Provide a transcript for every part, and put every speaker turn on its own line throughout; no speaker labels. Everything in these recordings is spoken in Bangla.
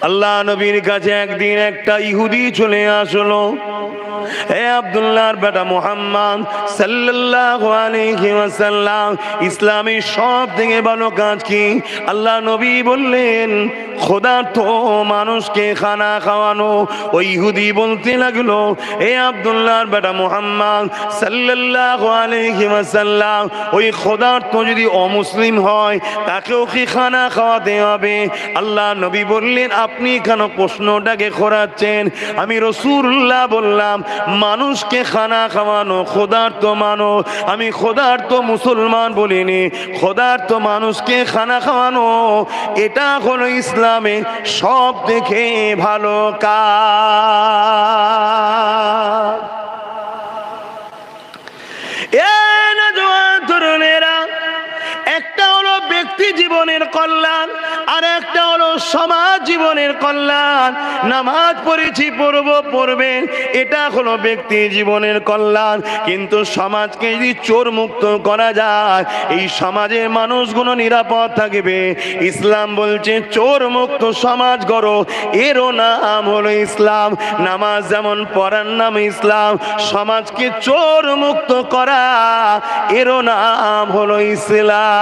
আল্লাহ নবীর কাছে একদিন একটা ইহুদি চলে আসলো। হে আব্দুল্লাহর বেটা মুহাম্মদ সাল্লাল্লাহু আলাইহি ওয়াসাল্লাম, ইসলামের সব থেকে ভালো কাজ কি? আল্লাহ নবী বললেন ক্ষুধার্ত মানুষকে খানা খাওয়ানো। ওই ইহুদি বলতে লাগলো, হে আব্দুল্লাহর বেটা মুহাম্মদ সাল্লাল্লাহু আলাইহি ওয়াসাল্লাম, ওই ক্ষুধার্ত যদি অমুসলিম হয় তাকেও কি খানা খাওয়াতে হবে? আল্লাহ নবী বললেন, আপনি কেন প্রশ্নটাকে ঘোরাচ্ছেন? আমি রাসূলুল্লাহ বললাম মানুষকে খানা খাওয়ানো ক্ষুধার্ত মানুষ, আমি ক্ষুধার্ত মুসলমান বলিনি। ক্ষুধার্ত মানুষকে খানা খাওয়ানো এটা হলো ইসলামে সব থেকে ভালো কাজ। তরুণেরা, একটা হলো ব্যক্তি জীবনের কল্যাণ, আর একটা হলো সমাজ জীবনের কল্যাণ। নামাজ পড়েছি, পড়বে, এটা হলো ব্যক্তি জীবনের কল্যাণ। কিন্তু সমাজকে যদি চোর মুক্ত করা যায়, এই সমাজের মানুষগুলো নিরাপদ থাকবে। ইসলাম বলছে চোর মুক্ত সমাজ গড়ো, এরও নাম হলো ইসলাম। নামাজ যেমন পড়ার নাম ইসলাম, সমাজকে চোর মুক্ত করা এরও নাম হলো ইসলাম।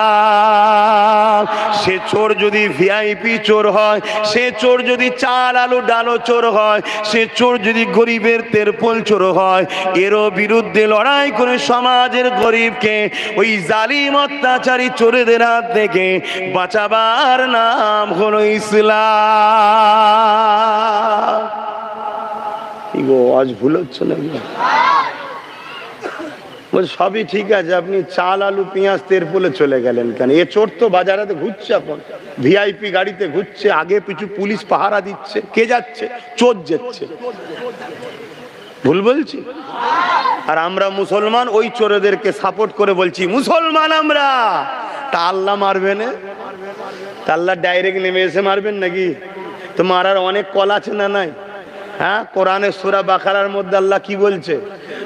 সে চোর যদি ভিআইপি চোর হয়, সে চোর যদি চাল আলু ডালো চোর হয়, সে চোর যদি গরিবের তেরপল চোর হয়, এরও বিরুদ্ধে লড়াই করে সমাজের গরিবকে ওই জালিম অত্যাচারী চোরেদের হাত থেকে বাঁচাবার নাম হলো ইসলাম। আজ ভুল হচ্ছে না? সবই ঠিক আছে, আপনি চাল আলু পেঁয়াজ তেরপলে চলে গেলেন কেন? এ চোর তো বাজারে ঘুরছে, এখন ভিআইপি গাড়িতে ঘুরছে, আগে পিছু পুলিশ পাহারা দিচ্ছে। কে যাচ্ছে? চোর যাচ্ছে। ভুল বলছি? আর আমরা মুসলমান ওই চোরেদেরকে সাপোর্ট করে বলছি মুসলমান আমরা। তা আল্লাহ মারবে না? তা আল্লাহ ডাইরেক্ট নেমে এসে মারবেন নাকি? তো মারার অনেক কল আছে না নাই? হ্যাঁ, কোরআনের সূরা বাকারার মধ্যে আল্লাহ কি বলছে?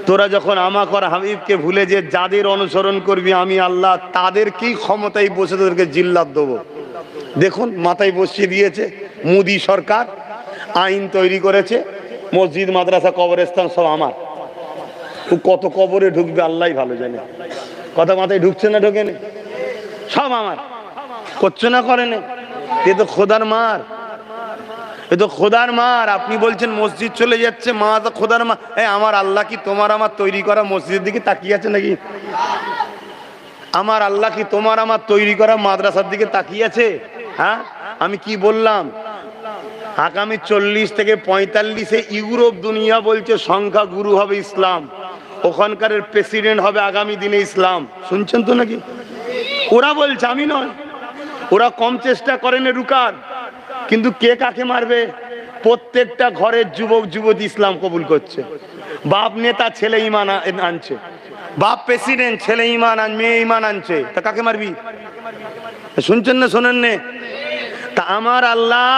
তোরা যখন আমাকে আর হাবিবকে ভুলে যে যাদের অনুসরণ করবি আমি আল্লাহ তাদেরকেই ক্ষমতায় বসে তোদেরকে জিল্লাত দেবো। দেখুন মাথায় বসিয়ে দিয়েছে মোদি সরকার, আইন তৈরি করেছে, মসজিদ মাদ্রাসা কবরস্থান সব আমার। কত কবরে ঢুকবে আল্লাহ ভালো জানে। কথা মাথায় ঢুকছে না ঢোকে না? সব আমার। করছে না করে না? এ তো খোদার মার, এ তো খোদার মার। আপনি বলছেন মসজিদ চলে যাচ্ছে, মা তো খোদার মা। আমার আল্লাহ কি তোমার আমার তৈরি করা মসজিদের দিকে তাকিয়ে আছে নাকি? আমার আল্লাহ কি তোমার আমার তৈরি করা মাদ্রাসার দিকে তাকিয়ে আছে? হ্যাঁ, আমি কি বললাম? আগামী 40 থেকে 45-এ ইউরোপ দুনিয়া বলছে সংখ্যা গুরু হবে ইসলাম, ওখানকার প্রেসিডেন্ট হবে আগামী দিনে ইসলাম। শুনছেন তো নাকি? ওরা বলছে, আমি নয়। ওরা কম চেষ্টা করেন রুকার, কিন্তু কে কাকে মারবে? প্রত্যেকটা ঘরের যুবক যুবতী ইসলাম কবুল করছে। বাপ নেতা, ছেলে ইমান আনছে। বাপ প্রেসিডেন্ট, ছেলে ইমান মেয়ে ইমান আনছে। তা কাকে মারবি? শুনছেন না শোনেন না? তা আমার আল্লাহ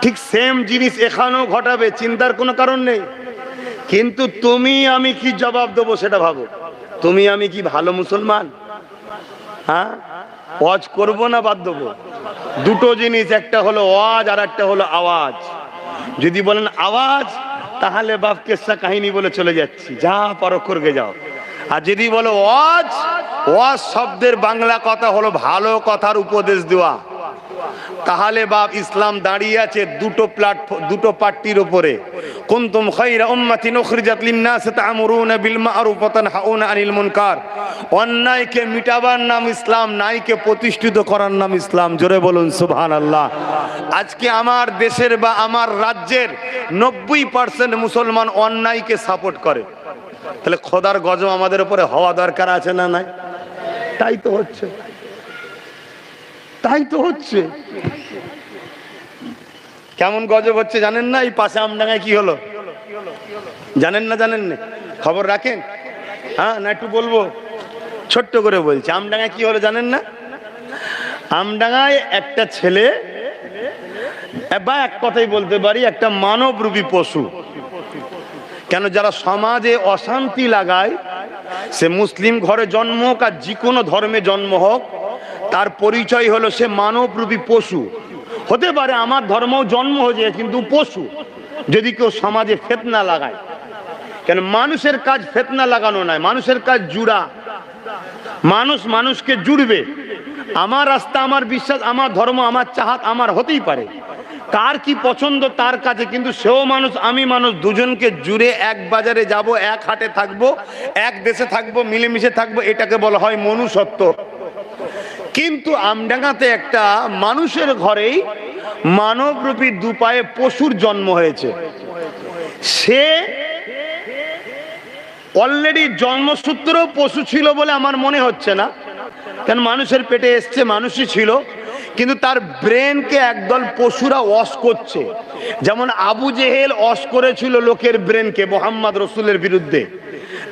ঠিক সেম জিনিস এখানেও ঘটাবে, চিন্তার কোনো কারণ নেই। কিন্তু তুমি আমি কি জবাব দেবো সেটা ভাবো। তুমি আমি কি ভালো মুসলমান? হ্যাঁ, ওয়াজ করবো না বাদ দেবো? দুটো জিনিস, একটা হলো ওয়াজ আর একটা হলো আওয়াজ। যদি বলেন আওয়াজ, তাহলে বাপ কেসা কাহিনী বলে চলে যাচ্ছি, যা পারো করবে যাও। আর যদি বলো ওয়াজ, ওয়াজ শব্দের বাংলা কথা হলো ভালো কথার উপদেশ দেওয়া। তাহলে বাপ ইসলাম দাঁড়িয়ে আছে দুটো প্ল্যাটফর্ম, দুটো পার্টির উপরে। কুনতুম খায়রা উম্মাতিন উখরিজাত লিন-নাস তা'মুরুনা বিল মা'রুফ ওয়া তানহাউনা আনিল মুনকার। অন্যায়কে মিটাবার নাম ইসলাম, ন্যায়কে প্রতিষ্ঠিত করার নাম ইসলাম। জোরে বলুন সুবহানাল্লাহ। আজকে আমার দেশের বা আমার রাজ্যের 90% মুসলমান অন্যায়কে সাপোর্ট করে। তাহলে খোদার গজব আমাদের উপরে হওয়া দরকার আছে না নাই? তাই তো হচ্ছে, তাই তো হচ্ছে। কেমন গজব হচ্ছে জানেন না? এই পাশে আমডাঙ্গায় কি হলো জানেন না? জানেন না? খবর রাখেন? হ্যাঁ, না একটু বলবো? ছোট্ট করে বলছি, আমডাঙ্গায় কি হলো জানেন না? আমডাঙ্গায় একটা ছেলে, বা এক কথাই বলতে পারি একটা মানবরূপী পশু। কেন? যারা সমাজে অশান্তি লাগায়, সে মুসলিম ঘরে জন্ম হোক আর যে কোনো ধর্মে জন্ম হোক, তার পরিচয় হলো সে মানবরূপী পশু। হতে পারে আমার ধর্ম জন্ম হয়েছে কিন্তু পশু, যদি কেউ সমাজে ফিতনা লাগায়। কেন মানুষের কাজ ফিতনা লাগানো নয়, মানুষের কাজ জুড়া। মানুষ মানুষকে জুড়বে। আমার রাস্তা, আমার বিশ্বাস, আমার ধর্ম, আমার চাহাত আমার হতেই পারে, কার কি পছন্দ তার কাছে, কিন্তু সেও মানুষ আমি মানুষ, দুজনকে জুড়ে এক বাজারে যাব, এক হাটে থাকবো, এক দেশে থাকবো, মিলেমিশে থাকবো, এটাকে বলা হয় মনুষ্যত্ব। কিন্তু আমডাঙ্গাতে একটা মানুষের ঘরেই মানবরূপী দুপায়ে পশুর জন্ম হয়েছে। সে অলরেডি জন্মসূত্রেও পশু ছিল বলে আমার মনে হচ্ছে না, কেন মানুষের পেটে এসছে, মানুষই ছিল, কিন্তু তার ব্রেনকে একদল পশুরা ওয়াশ করছে। যেমন আবু জেহেল ওয়াশ করেছিল লোকের ব্রেনকে মুহাম্মদ রসুলের বিরুদ্ধে,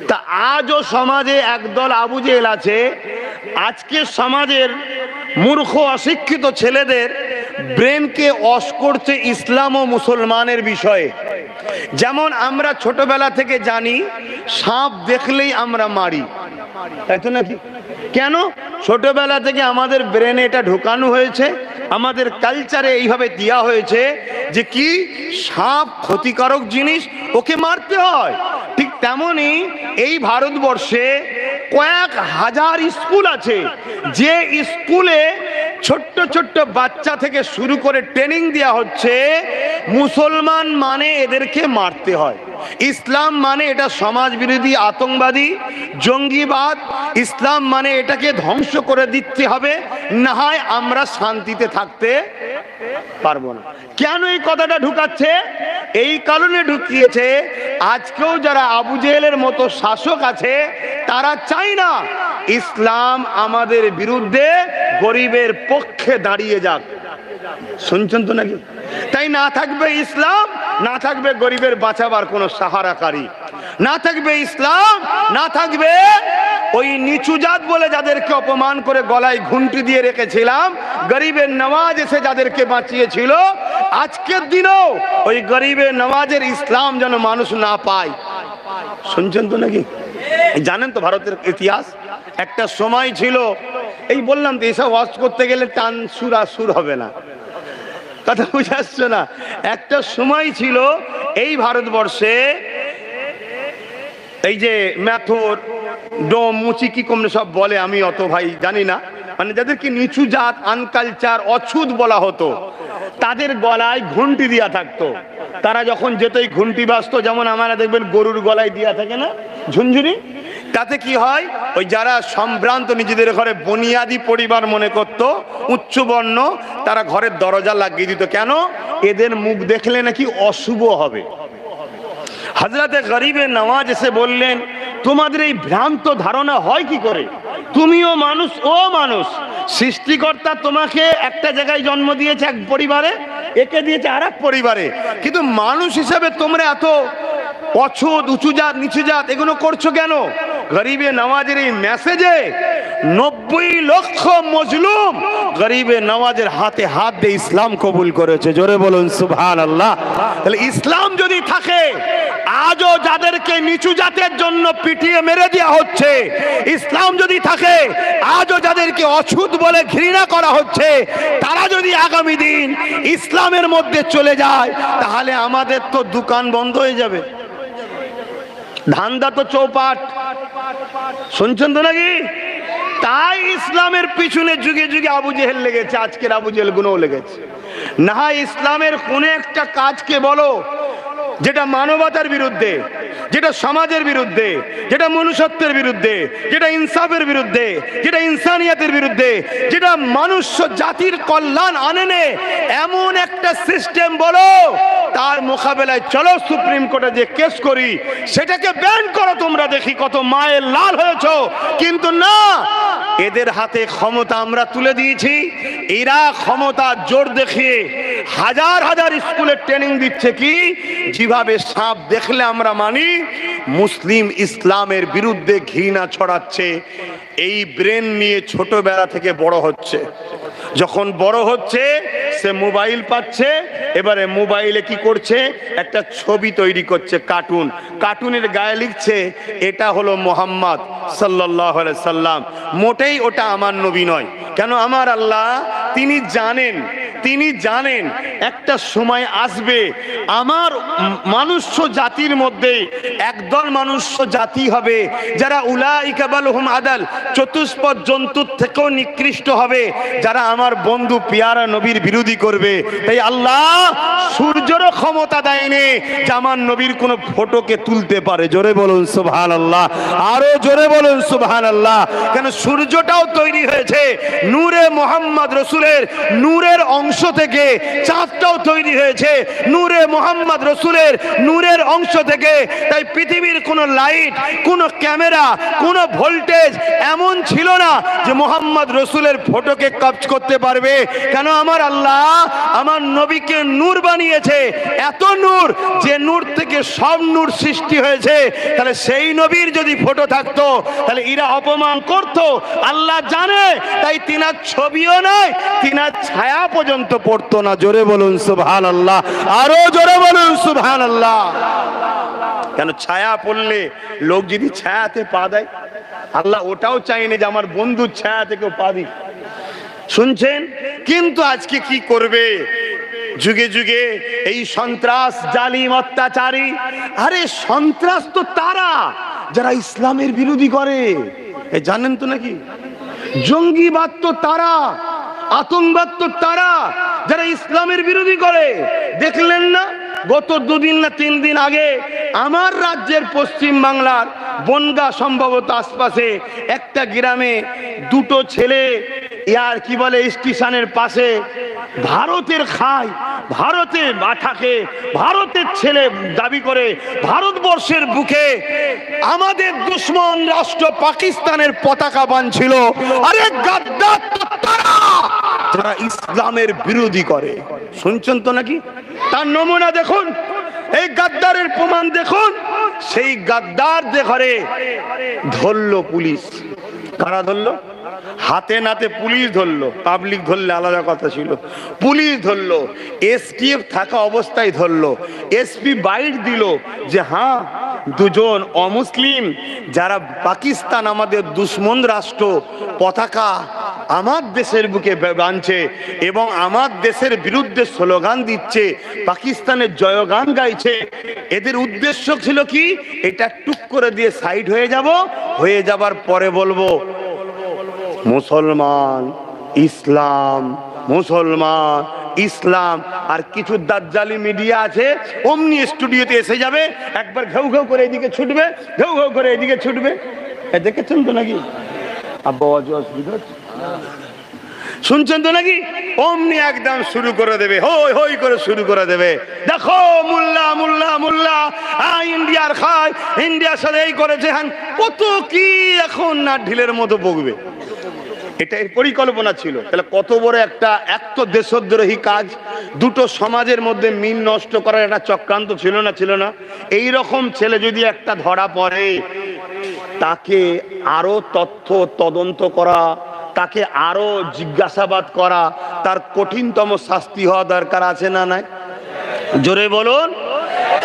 তা আজও সমাজে একদল আবু জেহেল আছে। আজকে সমাজের মূর্খ অশিক্ষিত ছেলেদের ব্রেনকে ওয়াশ করছে ইসলাম ও মুসলমানের বিষয়ে। যেমন আমরা ছোটবেলা থেকে জানি সাপ দেখলেই আমরা মারি, তাই তো নাকি? কেন? ছোটবেলা থেকে আমাদের ব্রেনে এটা ঢোকানো হয়েছে, আমাদের কালচারে এইভাবে দেওয়া হয়েছে যে কি সাপ ক্ষতিকারক জিনিস, ওকে মারতে হয়। ঠিক তেমনি এই ভারতবর্ষে কয়েক হাজার স্কুল আছে, যে স্কুলে ছোট্ট ছোট্ট বাচ্চা থেকে শুরু করে ট্রেনিং দেওয়া হচ্ছে মুসলমান মানে এদেরকে মারতে হয়, ইসলাম মানে এটা সমাজ বিরোধী আতঙ্কবাদী জঙ্গিবাদ, ইসলাম মানে এটাকে ধ্বংস করে দিতে হবে, না হয় আমরা শান্তিতে থাকতে পারবো না। কেন এই কথাটা ঢুকাচ্ছে? এই কারণে ঢুকিয়েছে, আজকেও যারা আবু জেহেলের মতো শাসক আছে তারা চায় না ইসলাম আমাদের বিরুদ্ধে গরিবের পক্ষে দাঁড়িয়ে যাক। শুনছেন তো নাকি? তাই না থাকবে ইসলাম, না থাকবে গরিবের বাঁচাবার কোনো সাহারাকারী, না থাকবে ইসলাম, না থাকবে ওই নিচু জাত বলে যাদেরকে অপমান করে গলায় ঘুন্টি দিয়ে রেখেছিলাম, গরিবের নওয়াজ এসে যাদেরকে বাঁচিয়েছিল, আজকের দিনেও ওই গরিবের নওয়াজের ইসলাম যেন মানুষ না পায়। শুনছেন তো নাকি? জানেন তো ভারতের ইতিহাস, একটা সময় ছিল, এই বললাম তো এসব ওয়াজ করতে গেলে টান সুর আর সুর হবে না, কথা বুঝে আসছে না? একটা সময় ছিল এই ভারতবর্ষে এই যে ম্যাথর ডোম মুচি কি কম সব বলে, আমি অত ভাই জানি না, মানে যাদেরকে নিচু জাত আনকালচার অছুত বলা হতো, তাদের গলায় ঘুন্টি দিয়া থাকতো। তারা যখন যেতই ঘুন্টি বাজতো, যেমন আমরা দেখবেন গরুর গলায় দিয়া থাকে না ঝুনঝুনি, তাতে কি হয়, ওই যারা সম্ভ্রান্ত নিজেদের ঘরে বুনিয়াদি পরিবার মনে করত উচ্চ বর্ণ, তারা ঘরের দরজা লাগিয়ে দিত। কেন? এদের মুখ দেখলে নাকি অশুভ হবে। হযরতে গরিবে নওয়াজ এসে বললেন, তোমাদের এই ভ্রান্ত ধারণা হয় কি করে? তুমিও মানুষ, ও মানুষ, সৃষ্টিকর্তা তোমাকে একটা জায়গায় জন্ম দিয়েছে এক পরিবারে, একে দিয়েছে আর এক পরিবারে, কিন্তু মানুষ হিসেবে তোমরা এত অছুত উঁচু জাত নিচু জাত এগুলো করছো কেন? গরিবে নওয়াজের এই মেসেজে 90 লক্ষ মজলুম গরিবে নওয়াজের হাতে হাত দিয়ে ইসলাম কবুল করেছে। জোরে বলুন সুবহানাল্লাহ। তাহলে ইসলাম যদি থাকে, আজও যাদেরকে নিচু জাতের জন্য পিটিয়ে মেরে দেওয়া হচ্ছে, ইসলাম যদি থাকে, আজও যাদেরকে অছুত বলে ঘৃণা করা হচ্ছে, তারা যদি আগামী দিন ইসলামের মধ্যে চলে যায়, তাহলে আমাদের তো দোকান বন্ধ হয়ে যাবে, ধান্দা তো চৌপাট। শুনছেন তো নাকি? তাই ইসলামের পিছনে যুগে যুগে আবু জেহেল লেগেছে, আজকের আবু জেহেল গুণও লেগেছে। না ইসলামের কোন একটা কাজকে বলো যেটা মানবতার বিরুদ্ধে, যেটা সমাজের বিরুদ্ধে, যেটা মনুষ্যত্বের বিরুদ্ধে, যেটা ইনসাফের বিরুদ্ধে, যেটা ইনসানিয়াতের বিরুদ্ধে, যেটা মানুষ জাতির কল্যাণ আনে নে, এমন একটা সিস্টেম বলো, তার মোকাবেলায় চলো সুপ্রিম কোর্টে যে কেস করি, সেটাকে ব্যান করো, তোমরা দেখি কত মায়ের লাল হয়েছো। কিন্তু না, এদের হাতে ক্ষমতা আমরা তুলে দিয়েছি, এরা ক্ষমতা জোর দেখিয়ে হাজার হাজার স্কুলে ট্রেনিং দিচ্ছে কি যেভাবে সাপ দেখলে আমরা মানি, মুসলিম ইসলামের বিরুদ্ধে ঘৃণা ছড়াচ্ছে। এই ব্রেন নিয়ে ছোটবেলা থেকে বড় হচ্ছে, যখন বড় হচ্ছে সে মোবাইল পাচ্ছে, এবারে মোবাইলে কি করছে, একটা ছবি তৈরি করছে, কার্টুন, কার্টুনের গায়ে লিখছে এটা হলো মুহাম্মদ সাল্লাল্লাহু আলাইহি সাল্লাম, মোটেই ওটা আমার নবী নয়। কেন? আমার আল্লাহ তিনি জানেন তিনি জানেন একটা সময় আসবে আমার মনুষ্য জাতির মধ্যে একদল মনুষ্য জাতি হবে যারা উলাইকা বালহুম আদাল, চতুষ্পদ জন্তুর থেকেও নিকৃষ্ট হবে, যারা আমার বন্ধু পিয়ারা নবীর বিরোধী করবে। তাই আল্লাহ সূর্যেরও ক্ষমতা দেয়নি যে আমার নবীর কোনো ফটোকে তুলতে পারে। জোরে বলুন সুবহানাল্লাহ, আরো জোরে বলুন সুবহানাল্লাহ। কেন সূর্যটাও তৈরি হয়েছে নূরে মোহাম্মদ রসুলের নূরের অংশ থেকে, চাঁদটাও তৈরি হয়েছে নূরে মোহাম্মদ রসুলের নূরের অংশ থেকে। তাই পৃথিবীর কোনো লাইট, কোনো ক্যামেরা, কোনো ভোল্টেজ এমন ছিল না যে মোহাম্মদ রসুলের ফটোকে কবজ করতে পারবে। কেন আমার আল্লাহ আমার নবীকে নূর বানিয়েছে, এত নূর যে নূর থেকে সব নূর সৃষ্টি হয়েছে। তাহলে সেই নবীর যদি ফটো থাকতো তাহলে এরা অপমান করতো, আল্লাহ জানে। তাই তিনার ছবিও নয়, তিনার ছায়া পর্যন্ত পড়তো না। জোরে বলুন সুবহানাল্লাহ, আরো জোরে বলুন সুবহানাল্লাহ। কেন ছায়া পড়লে লোক যদি ছায়াতে পা দেয়, আল্লাহ ওটাও চাইনি যে আমার বন্ধুর ছায়া থেকেও পা দিই। শুনছেন? কিন্তু আজকে কি করবে? যুগে যুগে এই সন্ত্রাস, জালিম, অত্যাচারী। আরে সন্ত্রাস তো তারা যারা ইসলামের বিরোধী করে, এই জানেন তো নাকি? জঙ্গিবাদ তো তারা, আতঙ্কবাদ তো তারা যারা ইসলামের বিরোধী করে। দেখলেন না গত 2 দিন না 3 দিন আগে আমার রাজ্যের পশ্চিম বাংলার বনগা সম্ভবত আশপাশে একটা গ্রামে 2টো ছেলে ইয়ার কি বলে স্টেশনের পাশে ভারতের খায়, ভারতের মাথাকে ভারতের ছেলে দাবি করে ভারতবর্ষের বুকে আমাদের দুশ্মন রাষ্ট্র পাকিস্তানের পতাকা বাঁধছিল। আরে গাদ্দার তো তারা যারা ইসলামের বিরোধী করে। শুনছেন তো নাকি? তার নমুনা দেখুন, এই গাদ্দারের প্রমাণ দেখুন। সেই গাদ্দার ঘরে ধরলো পুলিশ। কারা ধরলো? হাতে নাতে পুলিশ ধরলো, পাবলিক ধরলে আলাদা কথা ছিল। পুলিশ ধরলো, এসটিএফ থাকা অবস্থায় ধরলো। এসপি বাইট দিল যে হ্যাঁ, 2জন অমুসলিম যারা পাকিস্তান আমাদের দুশ্মন রাষ্ট্র পতাকা আমার দেশের বুকে বাঁধছে এবং আমার দেশের বিরুদ্ধে স্লোগান দিচ্ছে, পাকিস্তানের জয়গান গাইছে। এদের উদ্দেশ্য ছিল কি? এটা টুক করে দিয়ে সাইড হয়ে যাব, হয়ে যাবার পরে বলবো মুসলমান ইসলাম, মুসলমান ইসলাম। আর কিছু দাজ্জালি মিডিয়া আছে অমনি স্টুডিওতে এসে যাবে, একবার ঘেউ ঘেউ করে এদিকে ছুটবে, ঘেউ ঘেউ করে এদিকে ছুটবে। দেখেছেন তো নাকি? শুনছেন তো নাকি? অমনি একদম শুরু করে দেবে, হই হই করে শুরু করে দেবে। দেখো মুল্লা মুল্লা মুল্লা ইন্ডিয়ার খায়, ইন্ডিয়ার সাথে এই করেছে, হ্যাঁ কত কি এখন না ঢিলের মতো বকবে। এটা এর পরিকল্পনা ছিল। তাহলে কত বড় একটা দেশদ্রোহী কাজ, 2টো সমাজের মধ্যে মিল নষ্ট করার একটা চক্রান্ত ছিল না? ছিল না? এই রকম ছেলে যদি একটা ধরা পড়ে, তাকে আরো তথ্য তদন্ত করা, তাকে আরো জিজ্ঞাসাবাদ করা, তার কঠিনতম শাস্তি হওয়া দরকার আছে না নাই? জোরে বলুন।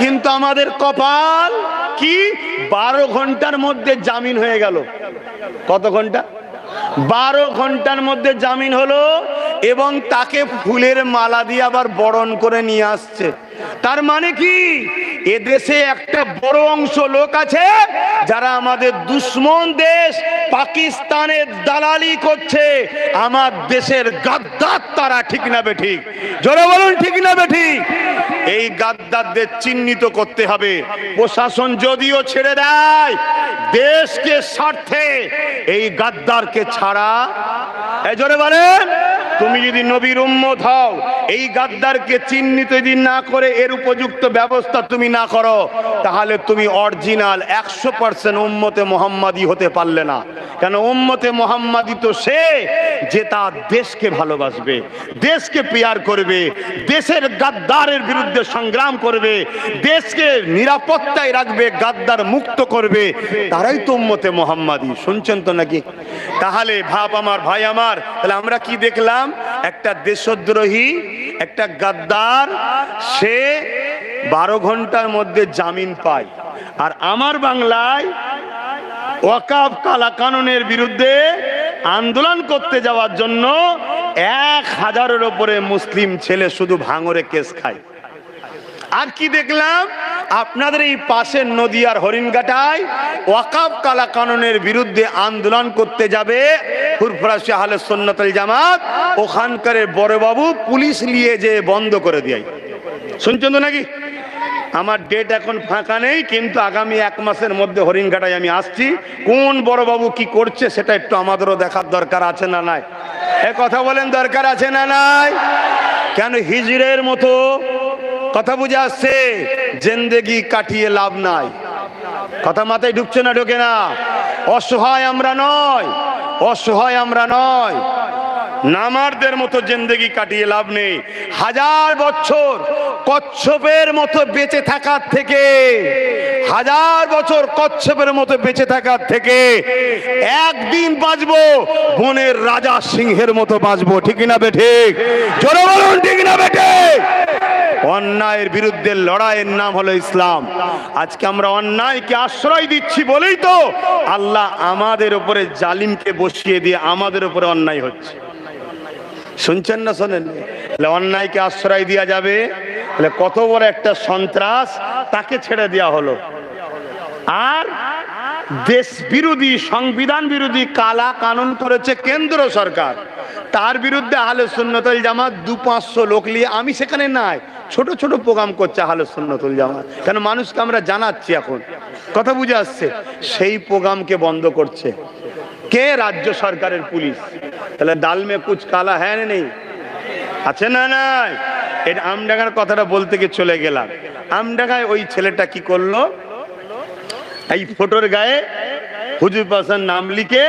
কিন্তু আমাদের কপাল কি, 12 ঘন্টার মধ্যে জামিন হয়ে গেল। কত ঘন্টা? 12 ঘন্টার মধ্যে জামিন হলো এবং তাকে ফুলের মালা দিয়ে আবার বরণ করে নিয়ে আসছে। তার মানে কি, এদেশে একটা বড় অংশ লোক আছে যারা আমাদের দুশ্মন দেশ পাকিস্তানের দালালি করছে। আমার দেশের গাদ্দার তারা, ঠিক না বেঠিক? জোরে বলুন ঠিক না বেঠিক? এই গাদ্দারদের চিহ্নিত করতে হবে। প্রশাসন যদিও ছেড়ে দেয়, দেশকে স্বার্থে এই গাদ্দারকে ছাড়া, এই জোরে বলেন, তুমি যদি নবীর উম্মত হও, এই গাদ্দারকে চিহ্নিত যদি না করে এর উপযুক্ত ব্যবস্থা তুমি না করো, তাহলে তুমি অরিজিনাল 100% উম্মতে মুহাম্মাদি হতে পারলে না। কেন? উম্মতে মুহাম্মাদি তো সে যে তার দেশকে ভালোবাসবে, দেশকে পিয়ার করবে, দেশের গাদ্দারের বিরুদ্ধে সংগ্রাম করবে, দেশকে নিরাপত্তায় রাখবে, গাদ্দার মুক্ত করবে, তারাই তো উম্মতে মুহাম্মাদি। শুনছেন তো নাকি? তাহলে ভাব আমার ভাই আমার, তাহলে আমরা কি দেখলাম? একটা দেশদ্রোহী, একটা গাদ্দার, সে 12 ঘন্টার মধ্যে জামিন পায়। আর আমার বাংলায় ওয়াকফ কালা কানুনের বিরুদ্ধে আন্দোলন করতে যাওয়ার জন্য 1000-এর উপরে মুসলিম ছেলে শুধু ভাঙরে কেস খায়। আর কি দেখলাম, আপনাদের এই পাশের নদিয়ার হরিণঘাটায় ওয়াকাফ কালা কানুনের বিরুদ্ধে আন্দোলন করতে যাবে ফুরফুরা আহলে সুন্নাত ওয়াল জামাত, ওখানকার বড়বাবু পুলিশ নিয়ে যে বন্ধ করে দেয়। শুনছেন তো নাকি? আমার ডেট এখন ফাঁকা নেই, কিন্তু আগামী 1 মাসের মধ্যে হরিণঘাটায় আমি আসছি। কোন বড়বাবু কি করছে সেটা একটু আমাদেরও দেখার দরকার আছে না নাই? এ কথা বলেন, দরকার আছে না নাই? কেন হিজড়ের মতো কথা বুঝে আসছে, জিন্দেগি কাটিয়ে লাভ নাই। কথা মাথায় ঢুকছে না? ঢোকে না? অসহায় আমরা নয়, অসহায় আমরা নয়। নামারদের মতো জিন্দেগি কাটিয়ে লাভ নেই। 1000 বছর কচ্ছপের মতো বেঁচে থাকার থেকে, 1000 বছর কচ্ছপের মতো বেঁচে থাকার থেকে একদিন বাঁচবো বনের রাজা সিংহের মতো বাঁচবো। ঠিক না বেঠিক? জোরে বলুন, ঠিক না বেঠিক? অন্যায়ের বিরুদ্ধে লড়াইয়ের নাম হলো ইসলাম। আজকে আমরা অন্যায়কে আশ্রয় দিচ্ছি বলেই তো আল্লাহ আমাদের উপরে জালিমকে বসিয়ে দিয়ে আমাদের উপরে অন্যায় হচ্ছে। শুনছেন না? শোনেন? অন্যায়কে আশ্রয় দেওয়া যাবে? কত বড় একটা সন্ত্রাস, তাকে ছেড়ে দেওয়া হলো। আর দেশ বিরোধী, সংবিধান বিরোধী কালা কানুন করেছে কেন্দ্র সরকার, তার বিরুদ্ধে আহলে সুন্নাত ওয়াল জামাত 200-500 লোক নিয়ে, আমি সেখানে নাই, ছোট ছোট প্রোগ্রাম করছে আহলে সুন্নাত ওয়াল জামাত। কেন? মানুষকে আমরা জানাচ্ছি এখন, কথা বুঝে আসছে। সেই প্রোগ্রামকে বন্ধ করছে কে? রাজ্য সরকারের পুলিশ। তাহলে ডাল মে কুছ কালা হ্যাঁ নেই? আছে না নাই? এটা আমডাঙ্গার কথাটা বলতে গিয়ে চলে গেলাম। আমডাঙ্গায় ওই ছেলেটা কি করলো, এই ফটোর গায়ে হুজুর পাশার নাম লিখে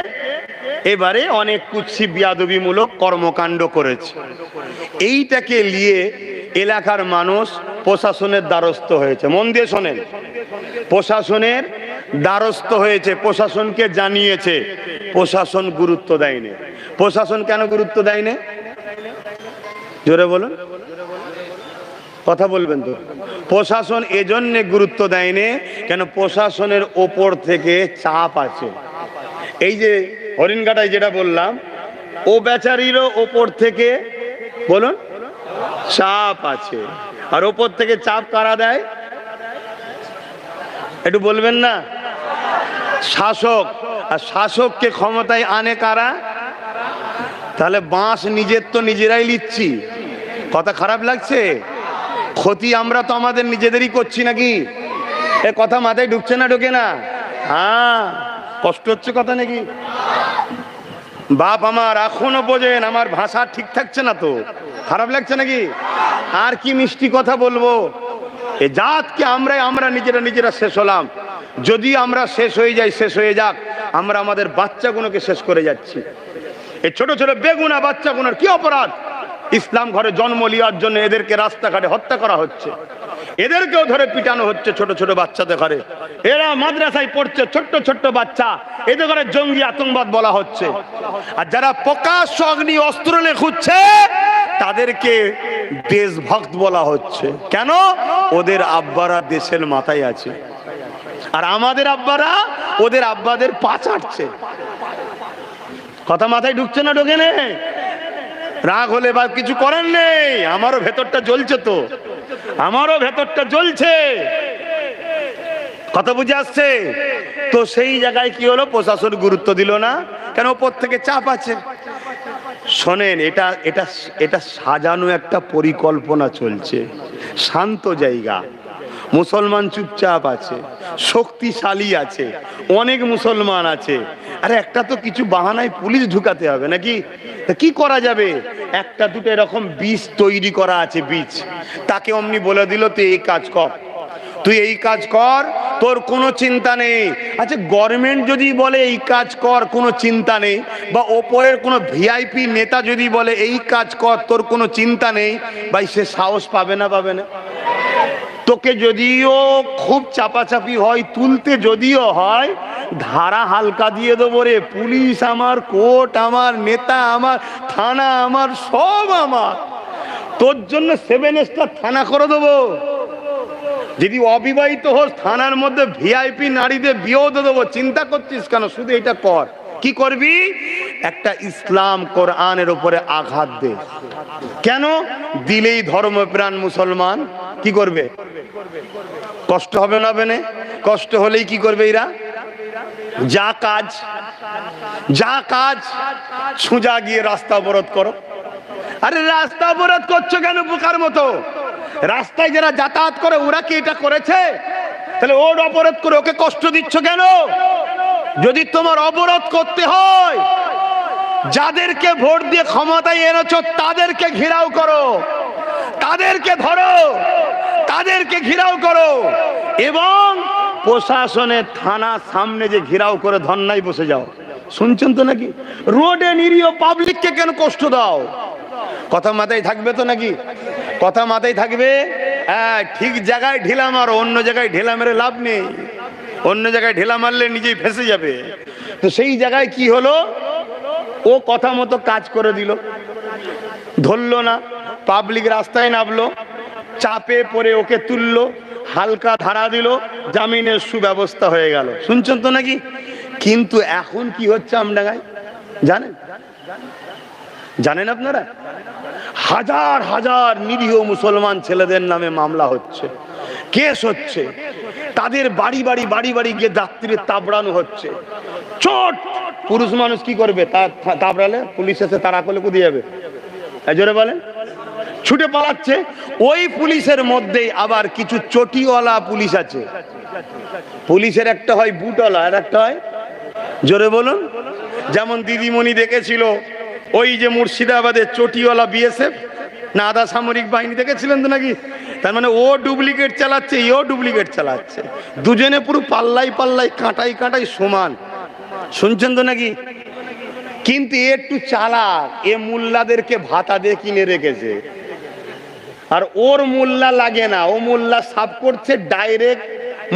এবারে অনেক কুৎসি বিয়াদবিমূলক কর্মকাণ্ড করেছে। এইটাকে নিয়ে এলাকার মানুষ প্রশাসনের দ্বারস্থ হয়েছে। মন দিয়ে শোনেন, প্রশাসনের দ্বারস্থ হয়েছে, প্রশাসনকে জানিয়েছে। প্রশাসন গুরুত্ব দেয়নি। প্রশাসন কেন গুরুত্ব দেয়নি? জোরে বলুন, কথা বলবেন তো। প্রশাসন এজন্য গুরুত্ব দেয়নি কেন? প্রশাসনের ওপর থেকে চাপ আছে। এই যে হরিণঘাটায় যেটা বললাম, ও বেচারিরও ওপর থেকে বলুন চাপ আছে। আর ওপর থেকে চাপ কারা দেয় একটু বলবেন না? শাসক। আর শাসককে ক্ষমতায় আনে কারা? তাহলে বাঁশ নিজের তো নিজেরাই লিচ্ছি। কথা খারাপ লাগছে? ক্ষতি আমরা তো আমাদের নিজেদেরই করছি নাকি? এ কথা মাথায় ঢুকছে না? ঢোকে না? হ্যাঁ, কষ্ট হচ্ছে কথা নাকি? বাপ আমার এখনো বোঝেন, আমার ভাষা ঠিক থাকছে না তো? খারাপ লাগছে নাকি? আর কি মিষ্টি কথা বলবো? এ জাতকে আমরা নিজেরা শেষ হলাম। যদি আমরা শেষ হয়ে যাই, শেষ হয়ে যাক, আমরা আমাদের বাচ্চাগুলোকে শেষ করে যাচ্ছি। এই ছোট ছোট বেগুনা বাচ্চাগুলোর কি অপরাধ? ইসলাম ঘরে জন্ম নেওয়ার জন্য এদেরকে রাস্তাঘাটে হত্যা করা হচ্ছে, এদেরকেও ধরে পিটানো হচ্ছে ছোট ছোট বাচ্চাদের ঘরে। এরা মাদ্রাসায় পড়ছে, ছোট্ট ছোট্ট বাচ্চা, এদের ঘরে জঙ্গি আতঙ্কবাদ বলা হচ্ছে। আর যারা প্রকাশ্য অগ্নি অস্ত্র নিয়ে খুঁজছে তাদেরকে দেশভক্ত বলা হচ্ছে। কেন? ওদের আব্বারা দেশের মাথায় আছে, আর আমাদের আব্বারা ওদের আব্বাদের পা চাটছে। কথা মাথায় ঢুকছে না? ঢোকে না? রাগ হলে বা কিছু করেন নেই, আমারও ভেতরটা জ্বলছে তো, আমারও ভেতরটা জ্বলছে। কথা বুঝে আসছে তো? সেই জায়গায় কি হলো? প্রশাসন গুরুত্ব দিল না কেন? ওপর থেকে চাপ আছে। শোনেন, এটা এটা এটা সাজানো একটা পরিকল্পনা চলছে। শান্ত জায়গা, মুসলমান চুপচাপ আছে, শক্তিশালী আছে, অনেক মুসলমান আছে। আরে একটা তো কিছু বাহানায় পুলিশ ঢুকাতে হবে নাকি? কি করা যাবে? একটা দুটো এরকম বীজ তৈরি করা আছে, বীজ। তাকে অমনি বলে দিল তুই এই কাজ কর, তুই এই কাজ কর, তোর কোনো চিন্তা নেই। আচ্ছা, গভর্নমেন্ট যদি বলে এই কাজ কর, কোনো চিন্তা নেই, বা ওপরের কোনো ভিআইপি নেতা যদি বলে এই কাজ কর, তোর কোনো চিন্তা নেই, ভাই সে সাহস পাবে না? পাবে না? তোকে যদিও খুব চাপাচাপি হয়, তুলতে যদিও হয়, ধারা হালকা দিয়ে দেবো রে। পুলিশ আমার, কোর্ট আমার, নেতা আমার, থানা আমার, সব আমার। তোর জন্য 7 স্টার থানা করে দেবো। যদি অবিবাহিত হোস, থানার মধ্যে ভিআইপি নারীদের বিয়েও দেবো। চিন্তা করছিস কেন? শুধু এটা কর। কি করবি? একটা ইসলাম কোরআনের উপরে আঘাত দে। কেন? দিলেই ধর্মপ্রাণ মুসলমান কি করবে? কষ্ট হবে না? হবে না? কষ্ট হলেই কি করবে এরা? যা কাজ সোজা গিয়ে রাস্তা অবরোধ করো। আরে রাস্তা অবরোধ করছো কেন বোকার মতো? রাস্তায় যারা যাতায়াত করে ওরা কি এটা করেছে? তাহলে ওর অবরোধ করে ওকে কষ্ট দিচ্ছ কেন? যদি তোমার অবরোধ করতে হয়, যাদেরকে ভোট দিয়ে ক্ষমতায় এনেছো তাদেরকে ঘেরাও করো, তাদেরকে ধরো, তাদেরকে ঘেরাও করো, এবং প্রশাসনের থানার সামনে যে ঘেরাও করে ধর্নায় বসে যাও। শুনছেন তো নাকি? রোডে নিরীহ পাবলিককে কেন কষ্ট দাও? কথা মাথায় থাকবে তো নাকি? কথা মাথায় থাকবে। হ্যাঁ, ঠিক জায়গায় ঢিলা মারো, অন্য জায়গায় ঢিলা মেরে লাভ নেই। অন্য জায়গায় ঢিলা মারলে নিজেই ফেঁসে যাবে। তো সেই জায়গায় কি হলো, ও কথা মতো কাজ করে দিল, ধরলো না, পাবলিক রাস্তায় নামলো, চাপে পড়ে ওকে তুললো, হালকা ধারা দিল, জামিনের সুব্যবস্থা হয়ে গেল। শুনছেন তো নাকি? কিন্তু এখন কি হচ্ছে আমডাঙ্গায় জানেন? জানেন আপনারা? হাজার হাজার নিরীহ মুসলমান ছেলেদের নামে মামলা হচ্ছে, কেস হচ্ছে, তাদের বাড়ি বাড়ি গিয়ে যাত্রীর তাবড়ানো হচ্ছে। চোট পুরুষ মানুষ কি করবে? তাবড়ালে পুলিশ এসে তাড়া করলে কোথায় যাবে? জোরে বলেন। ছুটে পালাচ্ছে। ওই পুলিশের মধ্যেই আবার কিছু চটিওয়ালা পুলিশ আছে। পুলিশের একটা হয় বুটওয়ালা, আর একটা হয়, জোরে বলুন, যেমন দিদিমণি দেখেছিল ওই যে মুর্শিদাবাদের চটিওয়ালা বিএসএফ না আধা সামরিক বাহিনী, দেখেছিলেন তো নাকি? তার মানে ও ডুপ্লিকেট চালাচ্ছে, এও ডুপ্লিকেট চালাচ্ছে, দুজনে পুরো পাল্লাই কাঁটাই সমান। শুনছেন তো নাকি? কিন্তু একটু চালাক, এ মোল্লাদেরকে ভাতা দিয়ে কিনে রেখেছে, আর ওর মোল্লা লাগে না, ও মোল্লা সাফ করছে, ডাইরেক্ট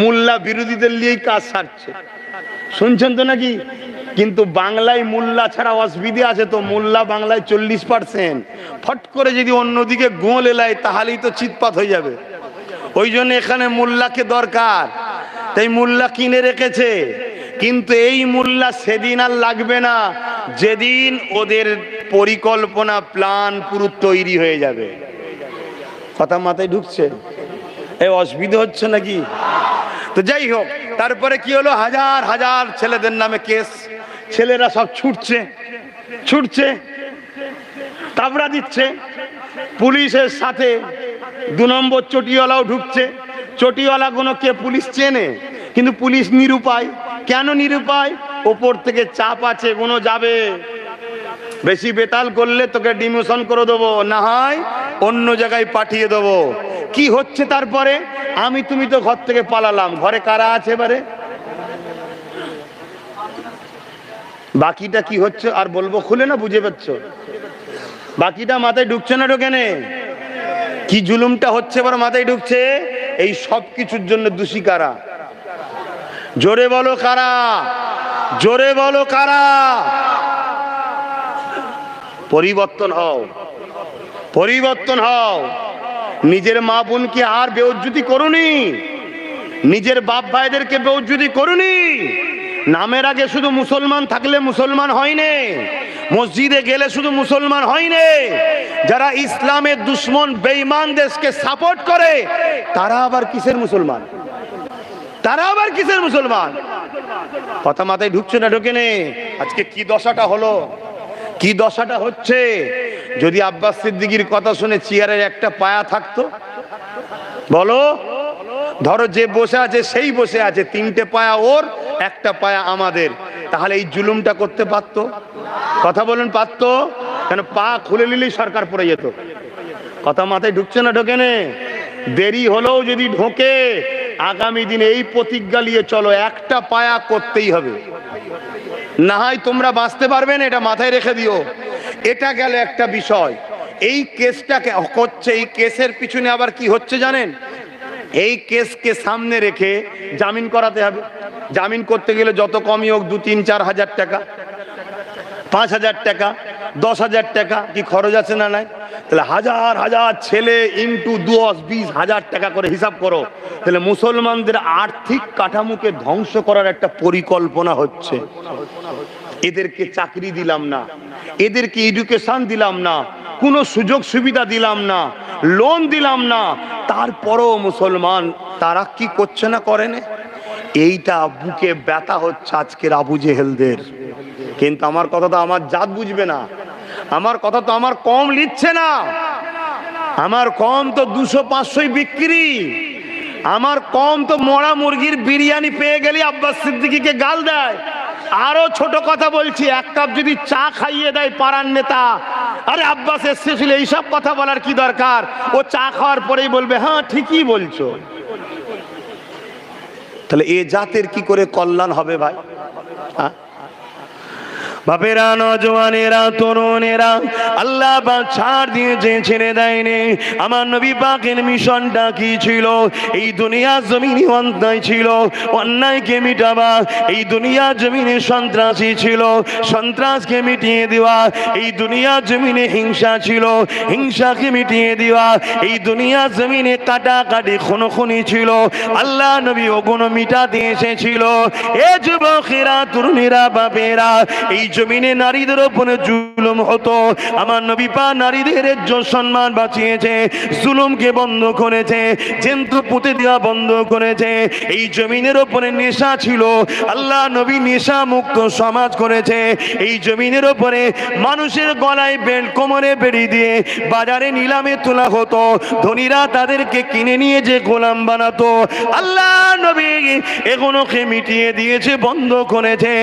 মোল্লা বিরোধীদের নিয়েই কাজ সারছে। শুনছেন তো নাকি? কিন্তু বাংলায় মোল্লা ছাড়া অসুবিধে আছে তো, মোল্লা বাংলায় 40%, ফট করে যদি অন্যদিকে গোল এলায় তাহলেই তো চিৎপাত হয়ে যাবে। ওই জন্য এখানে মোল্লাকে দরকার, তাই মোল্লা কিনে রেখেছে। কিন্তু এই মোল্লা সেদিন আর লাগবে না যেদিন ওদের পরিকল্পনা প্ল্যান পুরো তৈরি হয়ে যাবে। কথা মাথায় ঢুকছে? এই অসুবিধা হচ্ছে নাকি? তো যাই হোক, তারপরে কি হলো, হাজার হাজার ছেলেদের নামে কেস, ছেলেরা সব ছুটছে, তাবড়া দিচ্ছে। পুলিশের সাথে 2 নম্বর চটিওয়ালাও ঢুকছে। চটিওয়ালা কোনো কে পুলিশ চেনে, কিন্তু পুলিশ নিরুপায়। কেন নিরুপায়? ওপর থেকে চাপ আছে, কোনো যাবে, বেশি বেতাল করলে তোকে ডিমোশন করে দেবো, না হয় অন্য জায়গায় পাঠিয়ে দেবো। কি হচ্ছে তারপরে? তুমি তো ঘর থেকে পালালাম, ঘরে কারা আছে এবারে? বাকিটা কি হচ্ছে আর বলবো খুলে, না বুঝে পাচ্ছ? বাকিটা মাথায় ঢুকছে না? ঢোকে নে? কি জুলুমটা হচ্ছে এবার মাথায় ঢুকছে। এই সব কিছুর জন্য দোষী কারা? জোরে বলো কারা? জোরে বলো কারা? পরিবর্তন হও, পরিবর্তন হও। নিজের মা বোনকে আর বেইজ্জতি করুনি, নিজের বাপ ভাইদেরকে বেইজ্জতি করুনি। নামের আগে শুধু মুসলমান থাকলে মুসলমান হয়নি, মসজিদে গেলে শুধু মুসলমান হয়নি। যারা ইসলামের দুশ্মন বেঈমান দেশকে সাপোর্ট করে তারা আবার কিসের মুসলমান? তারা আবার কিসের মুসলমান? কথা মাথায় ঢুকছে না? ঢোকে নে? আজকে কি দশাটা হলো, কি দশাটা হচ্ছে। যদি আব্বাস সিদ্দিকীর কথা শুনে চেয়ারের একটা পায়া থাকতো, বলো, ধরো যে বসে আছে সেই বসে আছে, 3টে পায়া ওর, একটা পায়া আমাদের, তাহলে এই জুলুমটা করতে পারতো? কথা বলেন, পারতো? কেন পা খুলে নিলেই সরকার পড়ে যেত। কথা মাথায় ঢুকছে না? ঢোকে নে? দেরি হলেও যদি ঢোকে, আগামী দিনে এই প্রতিজ্ঞা নিয়ে চলো, একটা পায়া করতেই হবে, না হয় তোমরা বাঁচতে পারবে না, এটা মাথায় রেখে দিও। এটা গেল একটা বিষয়। এই কেসটাকে করছে, এই কেসের পিছনে আবার কি হচ্ছে জানেন? এই কেসকে সামনে রেখে জামিন করাতে হবে। জামিন করতে গেলে যত কমই হোক 2-3-4 হাজার টাকা, 5,000 টাকা, 10,000 টাকা কি খরচ আছে না নাই? তাহলে হাজার হাজার ছেলে ইন্টু 10-20 হাজার টাকা করে হিসাব করো। তাহলে মুসলমানদের আর্থিক কাঠামোকে ধ্বংস করার একটা পরিকল্পনা হচ্ছে। এদেরকে চাকরি দিলাম না, এদেরকে এডুকেশন দিলাম না, কোনো সুযোগ সুবিধা দিলাম না, লোন দিলাম না, তারপরও মুসলমান তারা কি করছে না করে না? এইটা বুকে ব্যথা হচ্ছে আজকের আবু জেহেলদের। কিন্তু আমার কথা তো আমার জাত বুঝবে না, আমার কথা তো আমার কম লিখছে না, আমার কম তো 200-500 বিক্রি, আমার কম তো মরা মুরগির বিরিয়ানি পেয়ে গেলে আব্বাস সিদ্দিকীকে গাল দেয়। আরো ছোট কথা বলছি, এক কাপ যদি চা খাইয়ে দেয় পাড়ার নেতা, আরে আব্বাস এসেছিল, এইসব কথা বলার কি দরকার? ও চা খাওয়ার পরেই বলবে হ্যাঁ ঠিকই বলছো। তাহলে এ জাতের কি করে কল্যাণ হবে ভাই? হ্যাঁ, বাপেরা, নজওয়ানেরা, তরুণেরা, আল্লাহ পাক ছাড় দিয়েছে, ছেড়ে দেয়নি। আমার নবী পাকের মিশনটা কি ছিল? এই দুনিয়া জমিনে অন্যায় ছিল, অন্যায়কে মিটাবা। এই দুনিয়া জমিনে সন্ত্রাসী ছিল, সন্ত্রাসকে মিটিয়ে দেওয়া। এই দুনিয়া জমিনে হিংসা ছিল, হিংসাকে মিটিয়ে দেওয়া। এই দুনিয়া জমিনে কাটাকাটি খুনোখুনি ছিল, আল্লাহ নবী ওগুলো মিটাতে এসেছিল। এ যুবকেরা, তরুণেরা, বাপেরা, এই জমিনে নারীদের উপরে জুলুম হতো, আমার নবী পাক নারীদের ইজ্জত সম্মান বাঁচিয়েছে, জুলুমকে বন্ধ করেছে, জন্তু পুঁতে দেওয়া বন্ধ করেছে। এই জমিনের উপরে নেশা ছিল, আল্লাহ নবী নেশা মুক্ত সমাজ করেছে। এই জমিনের উপরে মানুষের গলায় বেল্ট, কোমরে বেড়ি দিয়ে বাজারে নিলামে তোলা হতো, ধনীরা তাদেরকে কিনে নিয়ে যে গোলাম বানাতো, আল্লাহ নবী এগুলোকে মিটিয়ে দিয়েছে, বন্ধ করেছে।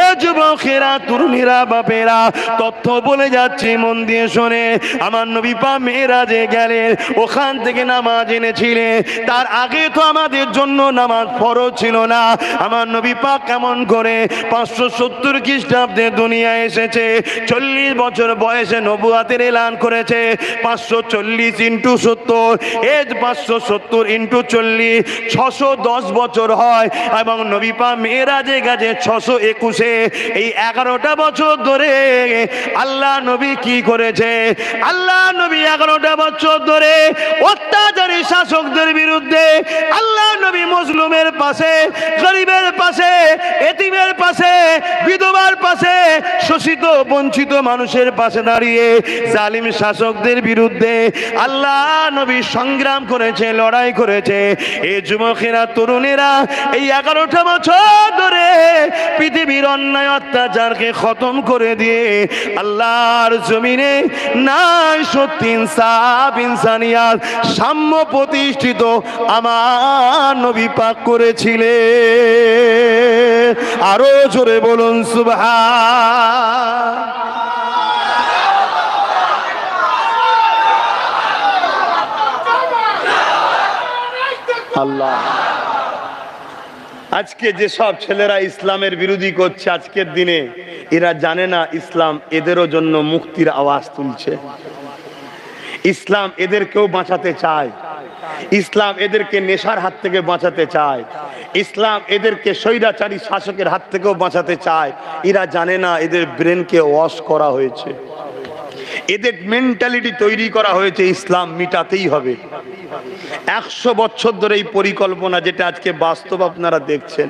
এ যুবকেরা, তরুণীরা, বাপেরা, তথ্য বলে যাচ্ছি, মন দিয়ে শোনে। আমার নবী পাক মেরাজে গেলেন, ওখান থেকে নামাজ এনেছিলেন। তার আগে তো আমাদের জন্য নামাজ ফরজ ছিল না। আমার নবী পাক কেমন করে 570 খ্রিস্টাব্দে দুনিয়ায় এসেছে, 40 বছর বয়সে নবুয়াতের এলান করেছে। 540 ইন্টু 70, 570 ইন্টু 40, 610 বছর হয়। এবং নবী পাক মেরাজে গেছে 621-এ। এই 11টা বছর ধরে আল্লাহ নবী কি করেছে? আল্লাহ নবী 11টা বছর ধরে অত্যাচারী শাসকদের বিরুদ্ধে আল্লাহ নবী মজলুমের পাশে, গরিবের পাশে, এতিমের পাশে, বিধবার পাশে, শোষিত বঞ্চিত মানুষের পাশে দাঁড়িয়ে জালিম শাসকদের বিরুদ্ধে আল্লাহ নবী সংগ্রাম করেছে, লড়াই করেছে। এই যুবকেরা, তরুণেরা, এই 11টা বছর ধরে পৃথিবীর অন্যায় অত্যাচারকে খতম করে দিয়ে আল্লাহর জমিনে নাই সত্যি ইনসাফ, ইনসানিয়াত, সাম্য প্রতিষ্ঠিত আমার নবী পাক করেছিলেন। আরো জোরে বলুন সুবহান। আল্লাহ, আজকে যেসব ছেলেরা ইসলামের বিরোধী করছে আজকের দিনে, এরা জানে না ইসলাম এদেরও জন্য মুক্তির আওয়াজ তুলছে। ইসলাম এদেরকেও বাঁচাতে চায়, ইসলাম এদেরকে নেশার হাত থেকে বাঁচাতে চায়, ইসলাম এদেরকে স্বৈরাচারী শাসকের হাত থেকেও বাঁচাতে চায়। এরা জানে না এদের ব্রেনকে ওয়াশ করা হয়েছে, এদের মেন্টালিটি তৈরি করা হয়েছে ইসলাম মিটাতেই হবে। 100 বছর ধরে এই পরিকল্পনা, যেটা আজকে বাস্তব আপনারা দেখছেন,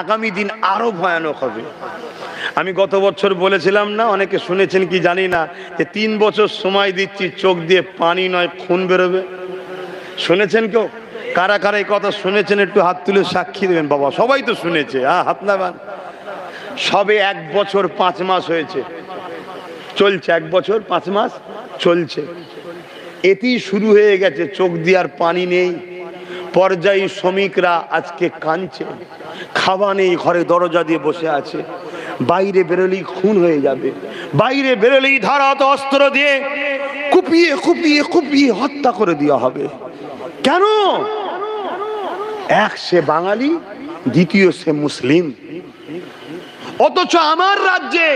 আগামী দিন আরো ভয়ানক হবে। আমি গত বছর বলেছিলাম না, অনেকে শুনেছেন কি জানি না, যে 3 বছর সময় দিচ্ছি, চোখ দিয়ে পানি নয় খুন বেরোবে। শুনেছেন কেউ? কারা কারা এই কথা শুনেছেন একটু হাত তুলে সাক্ষী দেবেন। বাবা, সবাই তো শুনেছে, হাত নামান। সবে 1 বছর 5 মাস হয়েছে, চলছে 1 বছর 5 মাস চলছে। এতেই শুরু হয়ে গেছে, চোখ দিয়ে আর পানি নেই। পর্যায়ী শ্রমিকরা আজকে কাঁদছে, খাওয়া নেই, ঘরে দরজা দিয়ে বসে আছে। বাইরে বেরোলেই খুন হয়ে যাবে, বাইরে বেরোলেই ধারাত অস্ত্র দিয়ে কুপিয়ে কুপিয়ে কুপিয়ে হত্যা করে দেওয়া হবে। কেন? এক সে বাঙালি, দ্বিতীয় সে মুসলিম। অথচ আমার রাজ্যে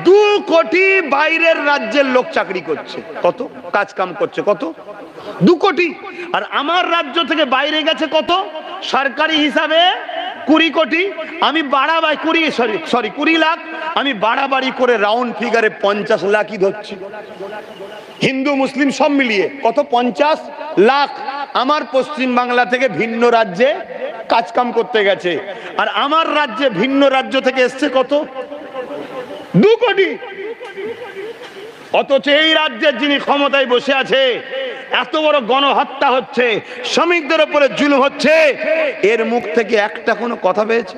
2 কোটি বাইরের রাজ্যের লোক চাকরি করছে, কত কাজ কাম করছে, কত 2 কোটি। আর আমার রাজ্য থেকে বাইরে গেছে কত? সরকারি হিসাবে 20 কোটি। আমি বাড়াবাড়ি 20 লাখ, আমি বাড়াবাড়ি করে রাউন্ড ফিগারে 50 লাখই ধরছি। হিন্দু মুসলিম সব মিলিয়ে কত? 50 লাখ আমার পশ্চিম বাংলা থেকে ভিন্ন রাজ্যে কাজ কাম করতে গেছে। আর আমার রাজ্যে ভিন্ন রাজ্য থেকে এসছে কত? 2 কোটি। অথচ এই রাজ্যের যিনি ক্ষমতায় বসে আছে, এত বড় গণহত্যা হচ্ছে, শ্রমিকদের উপরে জুলুম হচ্ছে, এর মুখ থেকে একটা কোনো কথা পেয়েছে?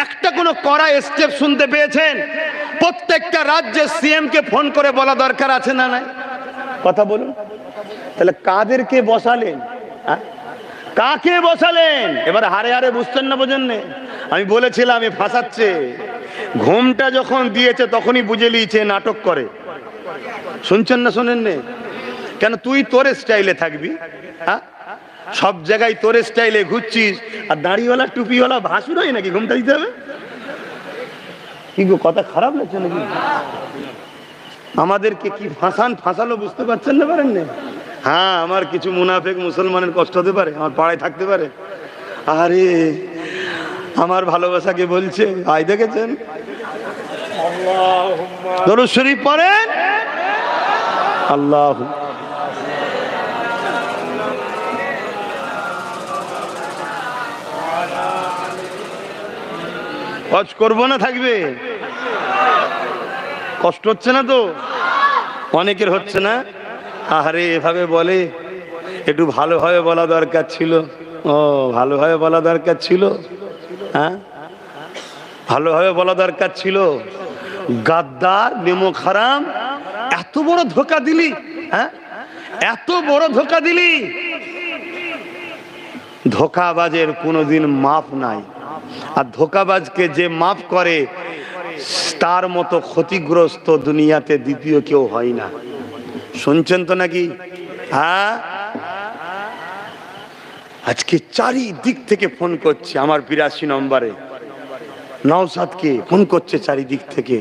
একটা কোনো কড়া স্টেপ শুনতে পেয়েছেন? প্রত্যেকটা রাজ্যের সিএম কে ফোন করে বলা দরকার আছে না নাই? কথা বলুন। তাহলে কাদেরকে বসালেন? কাকে বসালেন? এবার হারে হারে বুঝতেন না, বোঝেন না? আমি বলেছিলাম এ ফাঁসাচ্ছে। ঘুমটা যখন দিয়েছে তখনই বুঝে নিয়েছে নাটক করে। শুনছেন না শোনেন না? কেন তুই তোর স্টাইলে থাকবি? সব জায়গায় তোর স্টাইলে ঘুরছিস, আর দাড়িওয়ালা টুপিওয়ালা ভাসুরই নাকি ঘুমটা দিতে হবে? কি গো, কথা খারাপ লাগছে নাকি? আমাদেরকে কি ফাঁসালো বুঝতে পারছেন না? পারেন না? হ্যাঁ, আমার কিছু মুনাফেক মুসলমানের কষ্ট হতে পারে, আমার পাড়ায় থাকতে পারে। আরে আমার ভালোবাসাকে বলছে, আই দেখেছেন? দরুদ শরীফ পড়েন। আল্লাহ হজ করবো না থাকবে? কষ্ট হচ্ছে না তো? অনেকের হচ্ছে না? আরে এভাবে বলে, একটু ভালোভাবে বলা দরকার ছিল। ও ভালোভাবে বলা দরকার ছিল, হ্যাঁ ভালোভাবে বলা দরকার ছিল। গাদ্দার, নেমক হারাম, এত বড় ধোঁকা দিলি, হ্যাঁ এত বড় ধোঁকা দিলি। ধোঁকাবাজের কোনোদিন মাপ নাই, আর ধোঁকাবাজকে যে মাফ করে তার মতো ক্ষতিগ্রস্ত দুনিয়াতে দ্বিতীয় কেউ হয় না। শুনছেন তো নাকি? হ্যাঁ, আজকে চারিদিক থেকে ফোন করছে আমার 82 নম্বরে। নওশাদকে ফোন করছে চারিদিক থেকে,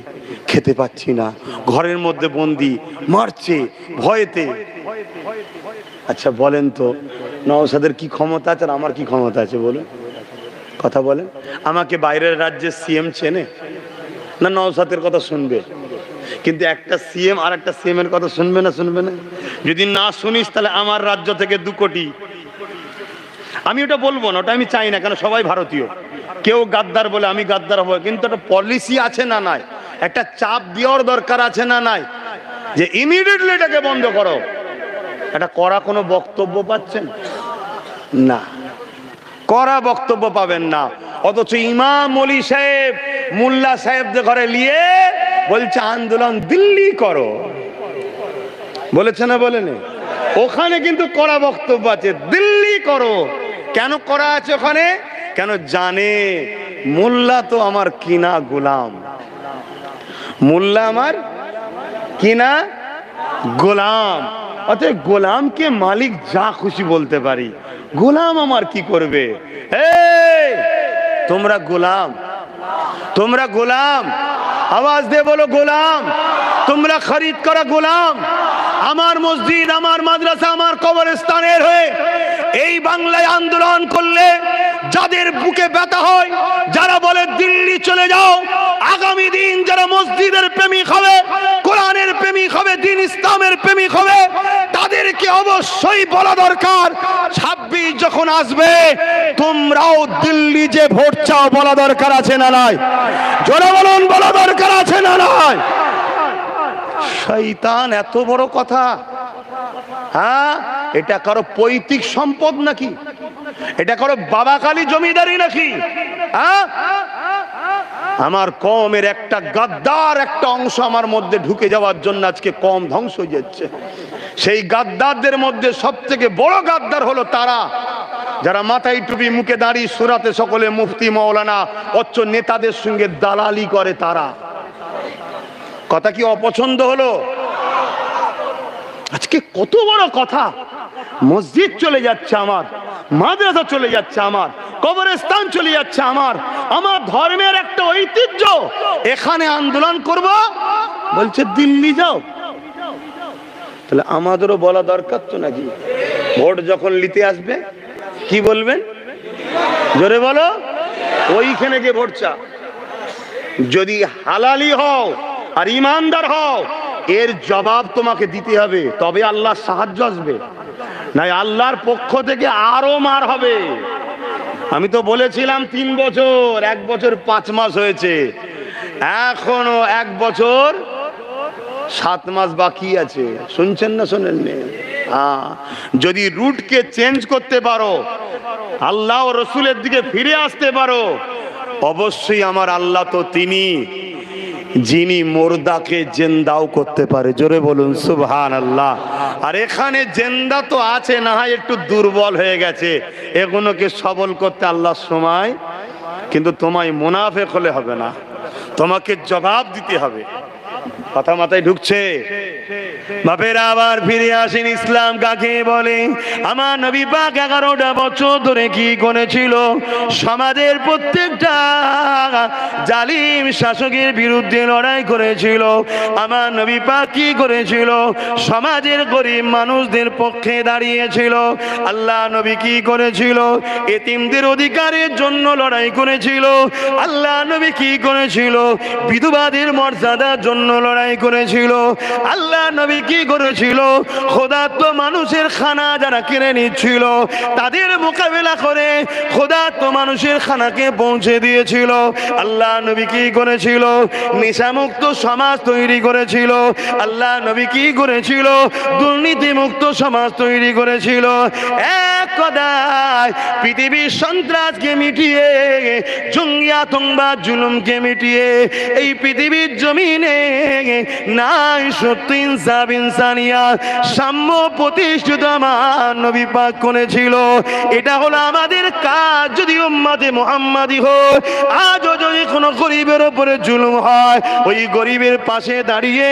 খেতে পাচ্ছি না, ঘরের মধ্যে বন্দি, মারছে ভয়েতে। আচ্ছা বলেন তো, নওশাদের কি ক্ষমতা আছে আর আমার কি ক্ষমতা আছে বলুন? কথা বলেন। আমাকে বাইরের রাজ্যের সিএম চেনে না? নওশাদের কথা শুনবে, কিন্তু একটা সিএম আর একটা সিএম এর কথা শুনবে না? শুনবে না? যদি না শুনিস তাহলে আমার রাজ্য থেকে 2 কোটি। আমি ওটা বলবো না, ওটা আমি চাই না, কেন সবাই ভারতীয়। কেউ গাদ্দার বলে আমি গাদ্দার হবো, কিন্তু একটা পলিসি আছে না নাই? একটা চাপ দেওয়ার দরকার আছে না নাই? যে ইমিডিয়েটলি এটাকে বন্ধ করো। এটা করা কোনো বক্তব্য পাচ্ছেন না, করা বক্তব্য পাবেন না। অথচ ইমাম মলি সাহেব, মোল্লা সাহেবদের ঘরে নিয়ে বলছে আন্দোলন দিল্লি করো। বলেছে না? বলেনি? ওখানে কিন্তু কড়া বক্তব্য আছে, দিল্লি করো। কেন করা আছে ওখানে? কেন জানে মোল্লা তো আমার কিনা গোলাম, মোল্লা আমার কিনা গোলাম। অতএব গোলামকে মালিক যা খুশি বলতে পারি, গোলাম আমার কি করবে? তোমরা গোলাম, তোমরা গোলাম, আওয়াজ দিয়ে বলো গোলাম। তোমরা খরিদ করা গোলাম। আমার মসজিদ, আমার মাদ্রাসা, আমার কবরস্থানের হয়ে এই বাংলায় আন্দোলন করলে যাদের বুকে ব্যথা হয়, যারা বলে দিল্লি চলে যাও, আগামী দিন যারা মসজিদের প্রেমিক হবে, কোরআনের প্রেমিক হবে, দ্বীন ইসলামের প্রেমিক হবে, তাদেরকে অবশ্যই বলা দরকার 26 যখন আসবে তোমরাও দিল্লি যে ভোট চাও বলা দরকার আছে না নাই? জোরে বলুন, বলা দরকার আছে না নাই? শয়তান এত বড় কথা। হ্যাঁ, এটা কারো পৈতৃক সম্পদ নাকি? এটা কারো বাবাকালী জমিদারি নাকি? হ্যাঁ, আমার কওমের একটা গাদ্দার একটা অংশ আমার মধ্যে ঢুকে যাওয়ার জন্য আজকে কম ধ্বংস হয়ে যাচ্ছে। সেই গাদ্দারদের মধ্যে সব থেকে বড় গাদ্দার হলো তারা যারা মাথায় টুপি, মুখে দাঁড়িয়ে, সুরাতে সকলে মুফতি মাওলানা অচ্চ নেতাদের সঙ্গে দালালি করে। তারা কথা কি অপছন্দ হলো? আজকে কত বড় কথা, মসজিদ চলে যাচ্ছে আমার, মাদ্রাসা চলে যাচ্ছে আমার, কবরস্থান চলে যাচ্ছে আমার, আমার ধর্মের একটা ঐতিহ্য, এখানে আন্দোলন করব বলছে দিল্লি যাও। তাহলে আমাদেরও বলা দরকার তো নাকি? ভোট যখন নিতে আসবে কি বলবেন? জোরে বলো, ওইখানে গিয়ে ভোট চা। যদি হালালি হও আর ইমানদার হও, এর জবাব তোমাকে দিতে হবে, তবে আল্লাহর সাহায্য আসবে, নাই আল্লাহর পক্ষ থেকে আরো মার হবে। আমি তো বলেছিলাম 3 বছর, 1 বছর 5 মাস হয়েছে, এখনো 1 বছর 7 মাস বাকি আছে। শুনছেন না শোনেননি? যদি রুটকে চেঞ্জ করতে পারো, আল্লাহ ও রসুলের দিকে ফিরে আসতে পারো, অবশ্যই আমার আল্লাহ তো তিনি যিনি মুর্দাকে জিন্দাও করতে পারে। জোরে বলুন সুবহানাল্লাহ। আর এখানে জিন্দা তো আছে, না হয় একটু দুর্বল হয়ে গেছে, এগুলোকে সবল করতে আল্লাহ সময়। কিন্তু তোমায় মুনাফিক হলে হবে না, তোমাকে জবাব দিতে হবে। কথা মাথায় ঢুকছে? বাপেরা আবার ফিরে আসেন। ইসলাম কাকে বলে? আমার নবী পাক 11টা বছর ধরে কি করেছিল? সমাজের প্রত্যেকটা জালিম শাসকের বিরুদ্ধে লড়াই করেছিল। আমার নবী পাক কি করেছিল? সমাজের গরিব মানুষদের পক্ষে দাঁড়িয়েছিল। আল্লাহ নবী কি করেছিল? এতিমদের অধিকারের জন্য লড়াই করেছিল। আল্লাহ নবী কি করেছিল? বিধবাদের মর্যাদার জন্য লড়াই করেছিল। আল্লাহ নবী কি করেছিল? ক্ষুধার্ত মানুষের খানা যারা কিনে নিচ্ছিল তাদের মোকাবেলা করে ক্ষুধার্ত মানুষের খানাকে পৌঁছে দিয়েছিল। আল্লাহ নবী কি করেছিল? নেশামুক্ত সমাজ তৈরি করেছিল। আল্লাহ নবী কি করেছিল? দুর্নীতিমুক্ত সমাজ তৈরি করেছিল। এক কথায় পৃথিবীর সন্ত্রাসকে মিটিয়ে, জঙ্গি আতঙ্কবাদ জুলুমকে মিটিয়ে এই পৃথিবীর জমিনে নাই সত্যি ইনসাফ ইনসানিয়াত সাম্য প্রতিষ্ঠিত আমার নবী পাক করেছিল। এটা হলো আমাদের কাজ। যদি উম্মতে মুহাম্মাদি হয়, আজও যদি কোনো গরিবের উপরে জুলুম হয়, ওই গরিবের পাশে দাঁড়িয়ে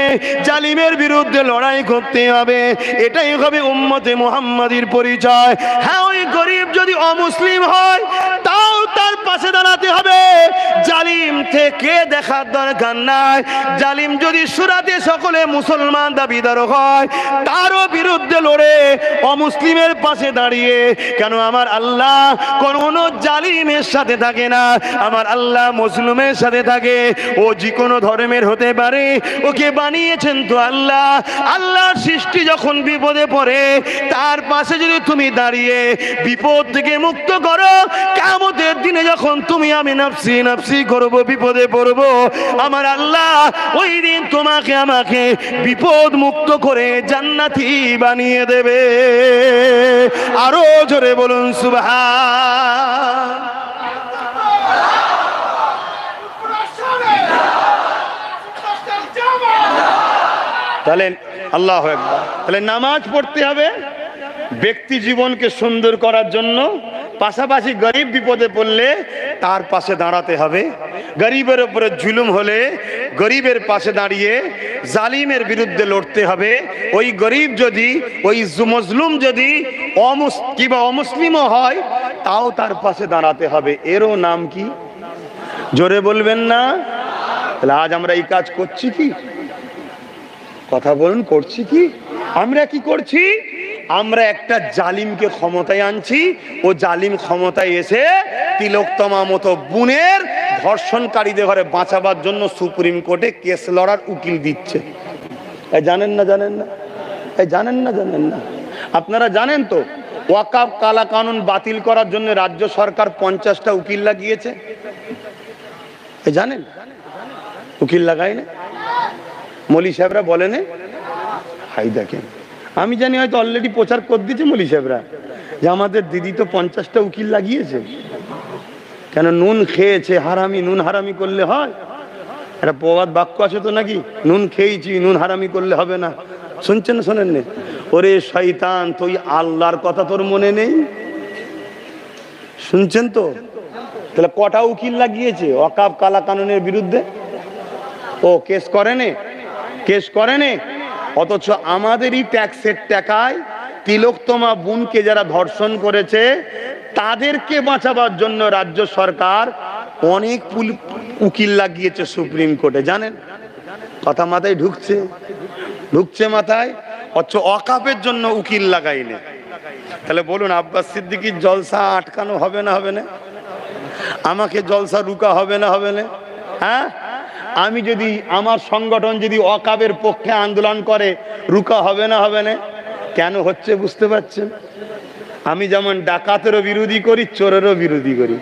জালিমের বিরুদ্ধে লড়াই করতে হবে। এটাই হবে উম্মতে মুহাম্মাদির পরিচয়। হ্যাঁ, ওই গরিব যদি অমুসলিম হয় তাও তার পাশে দাঁড়াতে হবে। জালিম থেকে দেখার দরকার নাই। জালিম যদি সুরাতে সকলে মুসলমান দাবিদার হয়, তারও বিরুদ্ধে লড়ে অমুসলিমের পাশে দাঁড়িয়ে, কেন আমার আল্লাহ কোন জালিমের সাথে থাকে না, আমার আল্লাহ মুসলিমের সাথে থাকে। ও যে কোনো ধর্মের হতে পারে, ওকে বানিয়েছেন তো আল্লাহ। আল্লাহর সৃষ্টি যখন বিপদে পড়ে তার পাশে যদি তুমি দাঁড়িয়ে বিপদ থেকে মুক্ত করো, কিয়ামতের দিনে যখন তুমি আমি নাফসি নাফসি করব, বিপদে পড়ব, আমার আল্লাহ ওই দিন তোমাকে আমাকে বিপদ মুক্ত করে জান্নাতি বানিয়ে দেবে। আরো জোরে বলুন সুবহান। তাহলে আল্লাহু আকবার। তাহলে নামাজ পড়তে হবে ব্যক্তি জীবনকে সুন্দর করার জন্য, পাশাপাশি গরিব বিপদে পড়লে তার পাশে দাঁড়াতে হবে। গরিবের উপরে জুলুম হলে গরিবের পাশে দাঁড়িয়ে জালিমের বিরুদ্ধে লড়তে হবে। ওই গরিব যদি, ওই মজলুম যদি অমুসলিমও হয় তাও তার পাশে দাঁড়াতে হবে। এরও নাম কি? জোরে বলবেন না? তাহলে আজ আমরা এই কাজ করছি কি? কথা বলুন, করছি কি? আমরা কি করছি? আমরা একটা জালিমকে ক্ষমতায় আনছি। ও জালিম ক্ষমতায় এসে তিলোত্তমা মতো বোনের ধর্ষণকারীদের ঘরে বাঁচাবার জন্য সুপ্রিম কোর্টে কেস লড়ার উকিল দিচ্ছে। জানেন না? জানেন না? জানেন না? জানেন না? আপনারা জানেন তো ওয়াকফ কালা কানুন বাতিল করার জন্য রাজ্য সরকার 50টা উকিল লাগিয়েছে। জানেন? উকিল লাগায় না, মৌলী সাহেবরা বলেন। হাই দেখেন, আমি জানি হয়তো অলরেডি প্রচার করে দিয়েছে মৌলী সাহেবরা যে আমাদের দিদি তো 50টা উকিল লাগিয়েছে। কেন? নুন খেয়েছে হারামি, নুন হারামি করলে হয়? একটা প্রবাদ বাক্য আছে তো নাকি, নুন খেয়েছি নুন হারামি করলে হবে না। শুনছেন না শোনেন না? ওরে শয়তান, তুই আল্লাহর কথা তোর মনে নেই? শুনছেন তো? তাহলে কটা উকিল লাগিয়েছে ওয়াকফ কালা কানুনের বিরুদ্ধে? ও কেস করেনি, কেস করেনি। অথচ আমাদেরই ট্যাক্সের টাকায় তিলোত্তমা বোনকে যারা ধর্ষণ করেছে তাদেরকে বাঁচাবার জন্য রাজ্য সরকার অনেক উকিল লাগিয়েছে সুপ্রিম কোর্টে। জানেন? কথা মাথায় ঢুকছে? ঢুকছে মাথায়? অথচ ওয়াকফের জন্য উকিল লাগাইনি। তাহলে বলুন, আব্বাস সিদ্দিকীর জলসা আটকানো হবে না? হবে না? আমাকে জলসা রুকা হবে না? হবে না? হ্যাঁ, আমি যদি, আমার সংগঠন যদি ওয়াকফের পক্ষে আন্দোলন করে, রুকা হবে না? হবে না? কেন হচ্ছে বুঝতে পারছেন? আমি যেমন ডাকাতেরও বিরোধী করি, চোরেরও বিরোধী করি।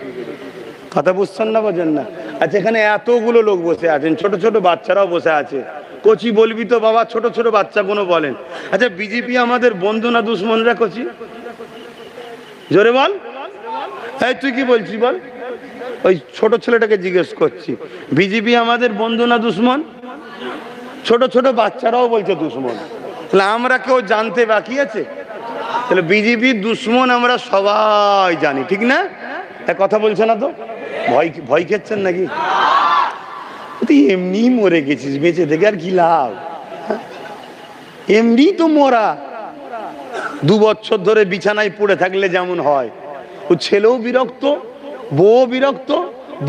কথা বুঝছেন না? বোঝেন না? আচ্ছা, এখানে এতগুলো লোক বসে আছেন, ছোট ছোট বাচ্চারাও বসে আছে, কচি বলবি তো বাবা, ছোট ছোট বাচ্চাগুলো বলেন। আচ্ছা, বিজেপি আমাদের বন্ধু না দুশ্মনরা কচি? জোরে বল। এই তুই কি বলছিস বল? ওই ছোট ছেলেটাকে জিজ্ঞেস করছি, বিজেপি আমাদের বন্ধু না দুশ্মন? ছোট ছোট বাচ্চারাও বলছে দুশ্মন। তাহলে আমরা কেউ জানতে বাকি আছে? তাহলে বিজেপি দুশ্মন আমরা সবাই জানি, ঠিক না? কথা বলছে না তো? ভয় ভয় খেচ্ছেন নাকি? তুই এমনি মরে গেছিস, বেঁচে থেকে আর কি লাভ? এমনি তো মরা। 2 বছর ধরে বিছানায় পড়ে থাকলে যেমন হয়, ও ছেলেও বিরক্ত, বউ বিরক্ত,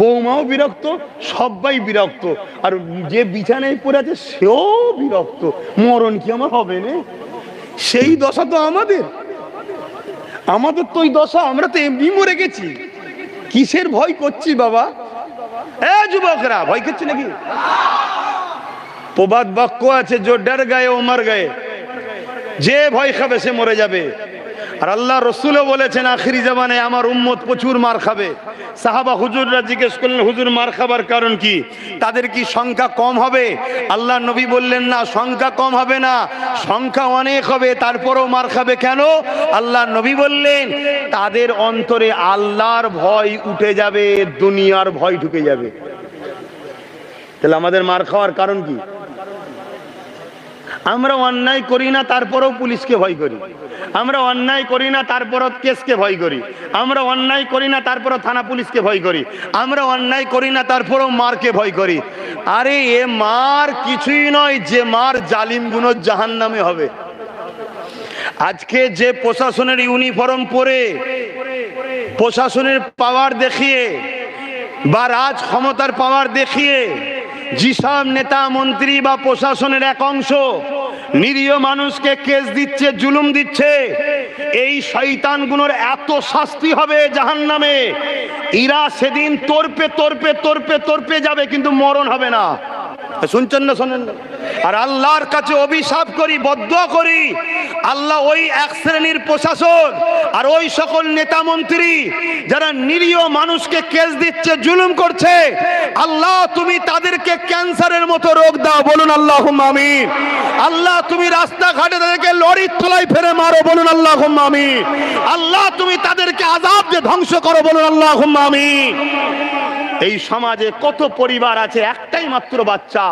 বৌমাও বিরক্ত, সবাই বিরক্ত, আর যে বিছানায় পড়ে আছে সেও বিরক্ত। মরণ কি আমার হবে না? সেই দশা তো আমাদের তো ওই দশা। আমরা তো এমনি মরে গেছি, কিসের ভয় করছি বাবা? যুবকরা ভয় করছে নাকি? প্রবাদ বাক্য আছে, যে ডর গায়ে ও মর গায়ে, যে ভয় খাবে সে মরে যাবে। আর আল্লাহ রসুলও বলেছেন আখিরি জামানে আমার উম্মত প্রচুর মার খাবে। সাহাবা হুজুররা জিজ্ঞেস করলেন, হুজুর মার খাবার কারণ কি? তাদের কি সংখ্যা কম হবে? আল্লাহ নবী বললেন, না, সংখ্যা কম হবে না, সংখ্যা অনেক হবে, তারপরেও মার খাবে। কেন? আল্লাহ নবী বললেন, তাদের অন্তরে আল্লাহর ভয় উঠে যাবে, দুনিয়ার ভয় ঢুকে যাবে। তাহলে আমাদের মার খাওয়ার কারণ কি? আমরা অন্যায় করি না, তারপরেও পুলিশকে ভয় করি। আমরা অন্যায় করি না, তারপরও কেসকে ভয় করি। আমরা অন্যায় করি না, তারপরও থানা পুলিশকে ভয় করি। আমরা অন্যায় করি না, তারপরেও মারকে ভয় করি। আরে এ মার কিছুই নয়, যে মার জালিম গুনো জাহান্নামে হবে। আজকে যে প্রশাসনের ইউনিফর্ম পরে, প্রশাসনের পাওয়ার দেখিয়ে বা রাজ ক্ষমতার পাওয়ার দেখিয়ে যেসব নেতা মন্ত্রী বা প্রশাসনের এক অংশ নিরীহ মানুষকে কেস দিচ্ছে, জুলুম দিচ্ছে, এই শয়তানগুলোর এত শাস্তি হবে জাহান্নামে, এরা সেদিন তর্পে তর্পে তর্পে তর্পে যাবে, কিন্তু মরণ হবে না। শুনছেন না? শোনেন না? আর আল্লাহর কাছে অভিশাপ করি, বদদুয়া করি, আল্লাহ ওই এক শ্রেণীর প্রশাসন আর ওই সকল নেতা মন্ত্রী যারা নিরীহ মানুষকে কেস দিচ্ছে, জুলুম করছে, আল্লাহ তুমি তাদেরকে ক্যান্সারের মতো রোগ দাও, বলুন আল্লাহুম্মা আমিন। আল্লাহ তুমি রাস্তাঘাটে তাদেরকে লরির তলায় ফেলে মারো, বলুন আল্লাহুম্মা আমিন। আল্লাহ তুমি তাদেরকে আযাব দিয়ে ধ্বংস করো, বলুন আল্লাহুম্মা আমিন। এই সমাজে কত পরিবার আছে, একটাই মাত্র বাচ্চা,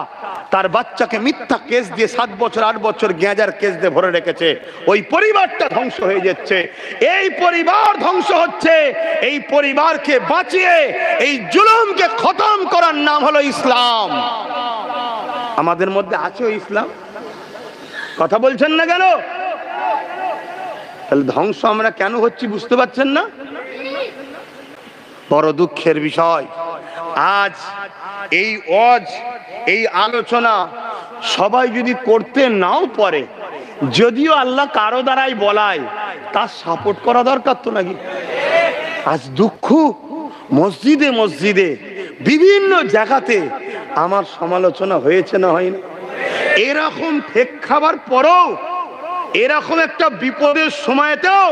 তার বাচ্চাকে মিথ্যা কেস দিয়ে 7 বছর 8 বছর গ্যাঁজার কেস দিয়ে ভরে রেখেছে, ওই পরিবারটা ধ্বংস হয়ে যাচ্ছে। এই পরিবার ধ্বংস হচ্ছে, এই পরিবারকে বাঁচিয়ে এই জুলুমকে খতম করার নাম হলো ইসলাম। আমাদের মধ্যে আছে ওই ইসলাম? কথা বলছেন না কেন? তাহলে ধ্বংস আমরা কেন হচ্ছি বুঝতে পারছেন না? বড় দুঃখের বিষয়, আজ এই এই আলোচনা সবাই যদি করতে নাও পারে, যদিও আল্লাহ কারো দ্বারাই বলায়, তার সাপোর্ট করা দরকার তো নাকি? আজ দুঃখ, মসজিদে মসজিদে বিভিন্ন জায়গাতে আমার সমালোচনা হয়েছে না হয়নি? এরকম ফেক খাবার পরেও, এরকম একটা বিপদের সময়তেও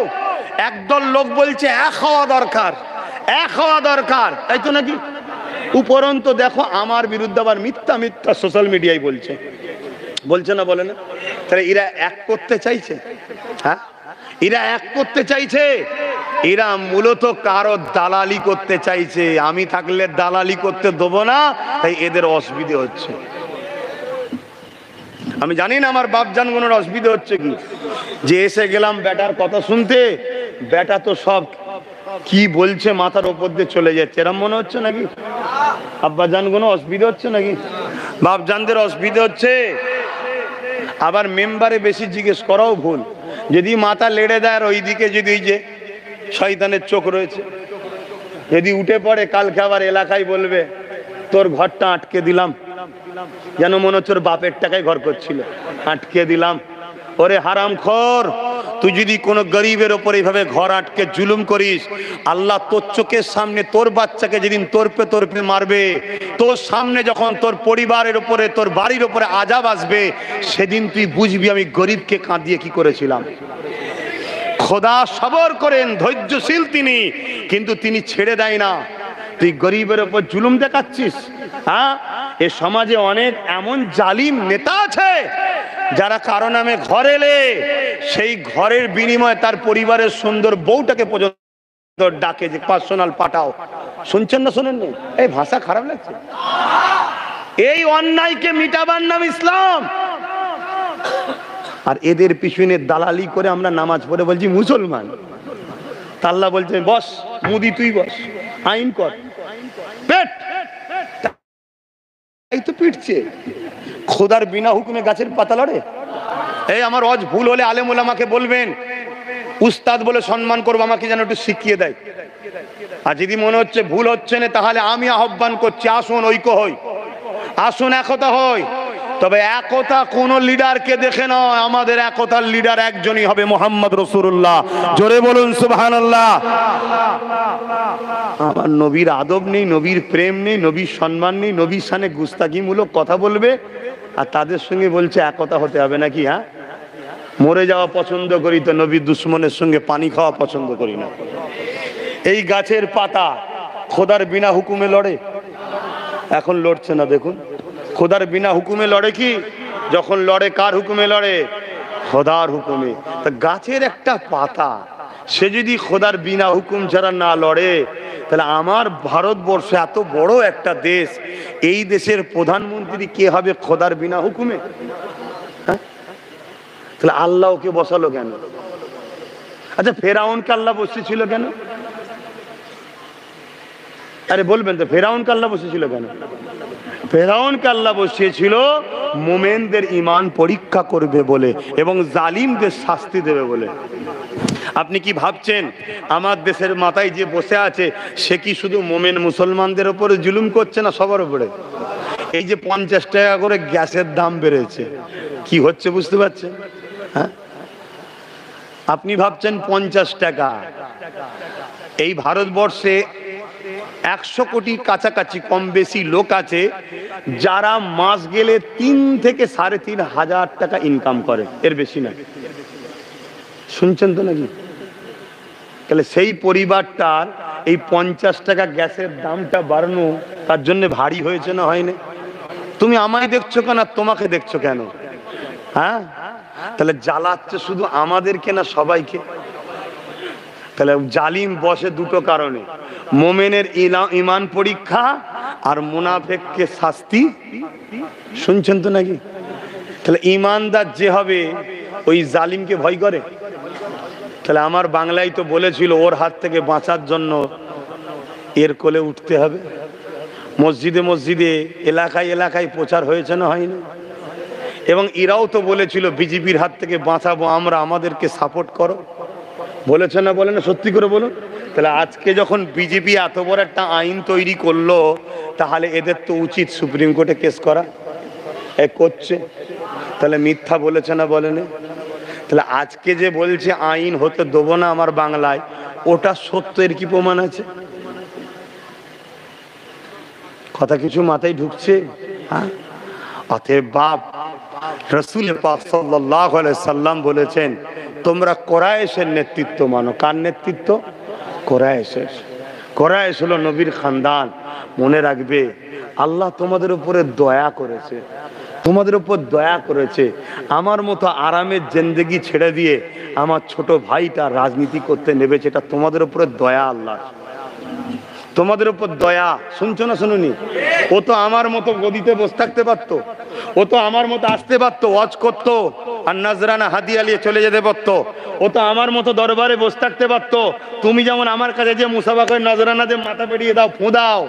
একদল লোক বলছে এক হওয়া দরকার, এক হওয়া দরকার, তাই তো নাকি? উপরন্ত দেখো আমার বিরুদ্ধে আবার মিথ্যা মিথ্যা সোশ্যাল মিডিয়ায় বলছে, বলছে না? বলে না? তাহলে এরা এক করতে চাইছে। হ্যাঁ, এরা এক করতে চাইছে, এরা মূলত কারো দালালি করতে চাইছে। আমি থাকলে দালালি করতে দেবো না, তাই এদের অসুবিধে হচ্ছে। আমি জানি না আমার বাপজানগুলোর অসুবিধা হচ্ছে কি, যে এসে গেলাম বেটার কথা শুনতে, বেটা তো সব কি বলছে মাথার উপর দিয়ে চলে যাচ্ছে, এরম মনে হচ্ছে নাকি? আব্বাজান কোনো অসুবিধা হচ্ছে নাকি? বাপজানদের অসুবিধা হচ্ছে। আবার মেম্বারে বেশি জিজ্ঞেস করাও ভুল। যদি মাথা লেড়ে দেয় আর ওইদিকে যদি ওই যে শয়তানের চোখ রয়েছে, যদি উঠে পড়ে, কালকে আবার এলাকায় বলবে তোর ঘরটা আটকে দিলাম, যেন মনে হচ্ছে ওর বাপের টাকায় ঘর করছিল, আটকে দিলাম। ওরে হারামখোর, তুই যদি কোনো গরিবের ওপর এইভাবে ঘর আটকে জুলুম করিস, আল্লাহ তোর চোখের সামনে তোর বাচ্চাকে যেদিন তর্পে তর্পে মারবে, তোর সামনে যখন তোর পরিবারের উপরে, তোর বাড়ির উপরে আযাব আসবে, সেদিন তুই বুঝবি আমি গরিবকে কাঁদিয়ে কি করেছিলাম। খোদা সবর করেন, ধৈর্যশীল তিনি, কিন্তু তিনি ছেড়ে দেয় না। তুই গরিবের উপর জুলুম দেখাচ্ছিস। হ্যাঁ, এ সমাজে অনেক এমন জালিম নেতা আছে যারা কারো নামে ঘর এলে সেই ঘরের বিনিময়ে তার পরিবারের সুন্দর বউটাকে পর্যন্ত ডাকে যে পার্সোনাল পাঠাও। শুনছেন না শোনেন? এই ভাষা খারাপ লাগছে। এই অন্যায়কে মিটাবার নাম ইসলাম। আর এদের পিছনে দালালি করে আমরা নামাজ পড়ে বলছি মুসলমান। আল্লাহ বলছেন বস মুদি, তুই বস, আইন কর, পেট। এই তো পিটছে। খোদার বিনা হুকুমে গাছের পাতা লড়ে? এই আমার ওয়াজ ভুল হলে আলেম ওলামাকে বলবেন, উস্তাদ বলে সম্মান করবো, আমাকে যেন একটু শিখিয়ে দেয়। আর যদি মনে হচ্ছে ভুল হচ্ছে না, তাহলে আমি আহ্বান করছি, আসুন ঐক্য হই, আসুন একতা হই। তবে একতা কোন লিডারকে দেখে নয়, আমাদের একতার লিডার একজনই হবে, মোহাম্মদ রাসূলুল্লাহ। জোরে বলুন সুবহানাল্লাহ। আমার নবীর আদব নেই, নবীর প্রেম নেই, নবীর সম্মান নেই, নবীর শানে গুস্তাখিমূলক কথা বলবে, আর তাদের সঙ্গে বলছে একতা হতে হবে নাকি? হ্যাঁ, মরে যাওয়া পছন্দ করি তো নবীর দুশ্মনের সঙ্গে পানি খাওয়া পছন্দ করি না। এই গাছের পাতা খোদার বিনা হুকুমে লড়ে? এখন লড়ছে না। দেখুন, খোদার বিনা হুকুমে লড়ে কি? যখন লড়ে কার হুকুমে লড়ে? খোদার হুকুমে। তা গাছের একটা পাতা সে যদি খোদার বিনা হুকুম ছাড়া না লড়ে, তাহলে আমার ভারতবর্ষ এত বড় একটা দেশ, এই দেশের প্রধানমন্ত্রী কে হবে খোদার বিনা হুকুমে? তাহলে আল্লাহ ওকে বসালো কেন? আচ্ছা, ফেরাউনকে আল্লাহ বসেছিল কেন? আরে বলবেন তো, ফেরাউনকে আল্লাহ বসেছিল কেন? ফেরাউনকে আল্লাহ বসিয়েছিল মুমিনদের ঈমান পরীক্ষা করবে বলে এবং জালিমদের শাস্তি দেবে বলে। আপনি কি ভাবছেন আমার দেশের মাথায় যে বসে আছে সে কি শুধু মুমিন মুসলমানদের উপরে জুলুম করছে না সবার উপরে? এই যে 50 টাকা করে গ্যাসের দাম বেড়েছে, কি হচ্ছে বুঝতে পারছেন? হ্যাঁ, আপনি ভাবছেন 50 টাকা। এই ভারতবর্ষে 100 কোটির কাছাকাছি কম বেশি লোক আছে যারা মাস গেলে 3 থেকে 3.5 হাজার টাকা ইনকাম করে, এর বেশি না। শুনছেন তো নাকি? তাহলে সেই পরিবারটার এই 50 টাকা গ্যাসের দামটা বাড়ানো তার জন্য ভারী হয়েছে না হয়নি? তুমি আমায় দেখছো কেন, তোমাকে দেখছো কেন? হ্যাঁ, তাহলে জ্বালাচ্ছে শুধু আমাদেরকে না সবাইকে? তাহলে জালিম বসে দুটো কারণে, মোমেনের ঈমান পরীক্ষা আর মুনাফিককে শাস্তি। শুনছেন তো নাকি? তাহলে ঈমানদার যে হবে ওই জালিমকে ভয় করে। তাহলে আমার বাংলায় তো বলেছিল ওর হাত থেকে বাঁচার জন্য এর কোলে উঠতে হবে। মসজিদে মসজিদে এলাকায় এলাকায় প্রচার হয়েছে না হয়নি? এবং এরাও তো বলেছিল বিজেপির হাত থেকে বাঁচাবো আমরা, আমাদেরকে সাপোর্ট করো। বলেছে না বলে না? সত্যি করে বলুন। তাহলে আজকে যখন বিজেপি এত বড় একটা আইন তৈরি করলো, তাহলে এদের তো উচিত সুপ্রিম কোর্টে কেস করা। এ করছে, তাহলে মিথ্যা বলেছে না বলেনি? তাহলে আজকে যে বলছে আইন হতে দেবো না আমার বাংলায়, ওটা সত্য, এর কি প্রমাণ আছে? কথা কিছু মাথায় ঢুকছে? হ্যাঁ, অতএব বাপ রাসূল পাক সাল্লাল্লাহু আলাইহি সাল্লাম বলেছেন তোমরা কুরাইশের নেতৃত্ব মানো। কার নেতৃত্ব? কুরাইশের। কুরাইশ হলো নবীর খানদান। মনে রাখবে আল্লাহ তোমাদের উপরে দয়া করেছে, তোমাদের উপর দয়া করেছে। আমার মতো আরামের জিন্দেগি ছেড়ে দিয়ে আমার ছোট ভাইটা রাজনীতি করতে নেমেছে, এটা তোমাদের উপরে দয়া আল্লাহ, তোমাদের উপর দয়া। শুনছো না শুনুনি? ও তো আমার মতো গদিতে বসে থাকতে পারতো, ও তো আমার মতো আসতে পারতো, ওয়াজ করতো আর নজরানা হাদিয়া নিয়ে চলে যেতে পারতো। ও তো আমার মতো দরবারে বসে থাকতে পারতো। তুমি যেমন আমার কাছে যে মুসাফা করে নজরানা দিয়ে মাথা পেরিয়ে দাও, ফু দাও,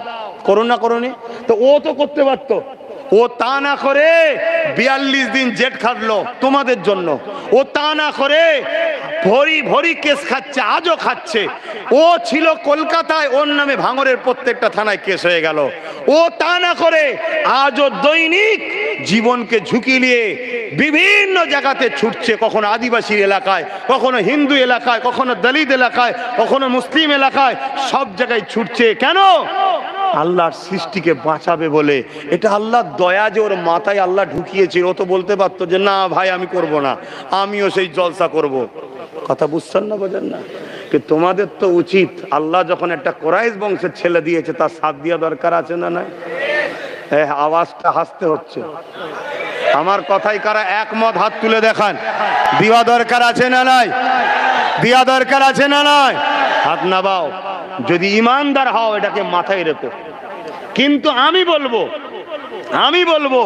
করো না করোনি? তো ও তো করতে পারতো। ও তা না করে 42 দিন জেট খাটলো তোমাদের জন্য। ও তা না করে ভরি ভরি কেস খাচ্ছে, আজও খাচ্ছে। ও ছিল কলকাতায়, ওর নামে ভাঙরের প্রত্যেকটা থানায় কেস হয়ে গেল। ও তা না করে আজও দৈনিক জীবনকে ঝুঁকি নিয়ে বিভিন্ন জায়গাতে ছুটছে, কখনো আদিবাসী এলাকায়, কখনো হিন্দু এলাকায়, কখনো দলিত এলাকায়, কখনো মুসলিম এলাকায়, সব জায়গায় ছুটছে। কেন? আল্লাহর সৃষ্টিকে বাঁচাবে বলে। এটা আল্লাহর দয়া যে ওর মাথায় আল্লাহ ঢুকিয়েছে। ও তো বলতে পারতো যে না ভাই আমি করব না, আমিও সেই জলসা করব। কথা বুঝছেন না, বোঝেন না? কি তোমাদের তো উচিত, আল্লাহ যখন একটা কোরাইশ বংশের ছেলে দিয়েছে তার সাথ দেওয়া দরকার আছে না নাই? আওয়াজটা হাসতে হচ্ছে, আমার কথাই কারা একমত হাত তুলে দেখান। দেওয়া দরকার আছে না নাই? দেওয়া দরকার আছে না নাই? হাত নামাও যদি ইমানদার হও, এটাকে মাথায় রেখো। কিন্তু আমি বলবো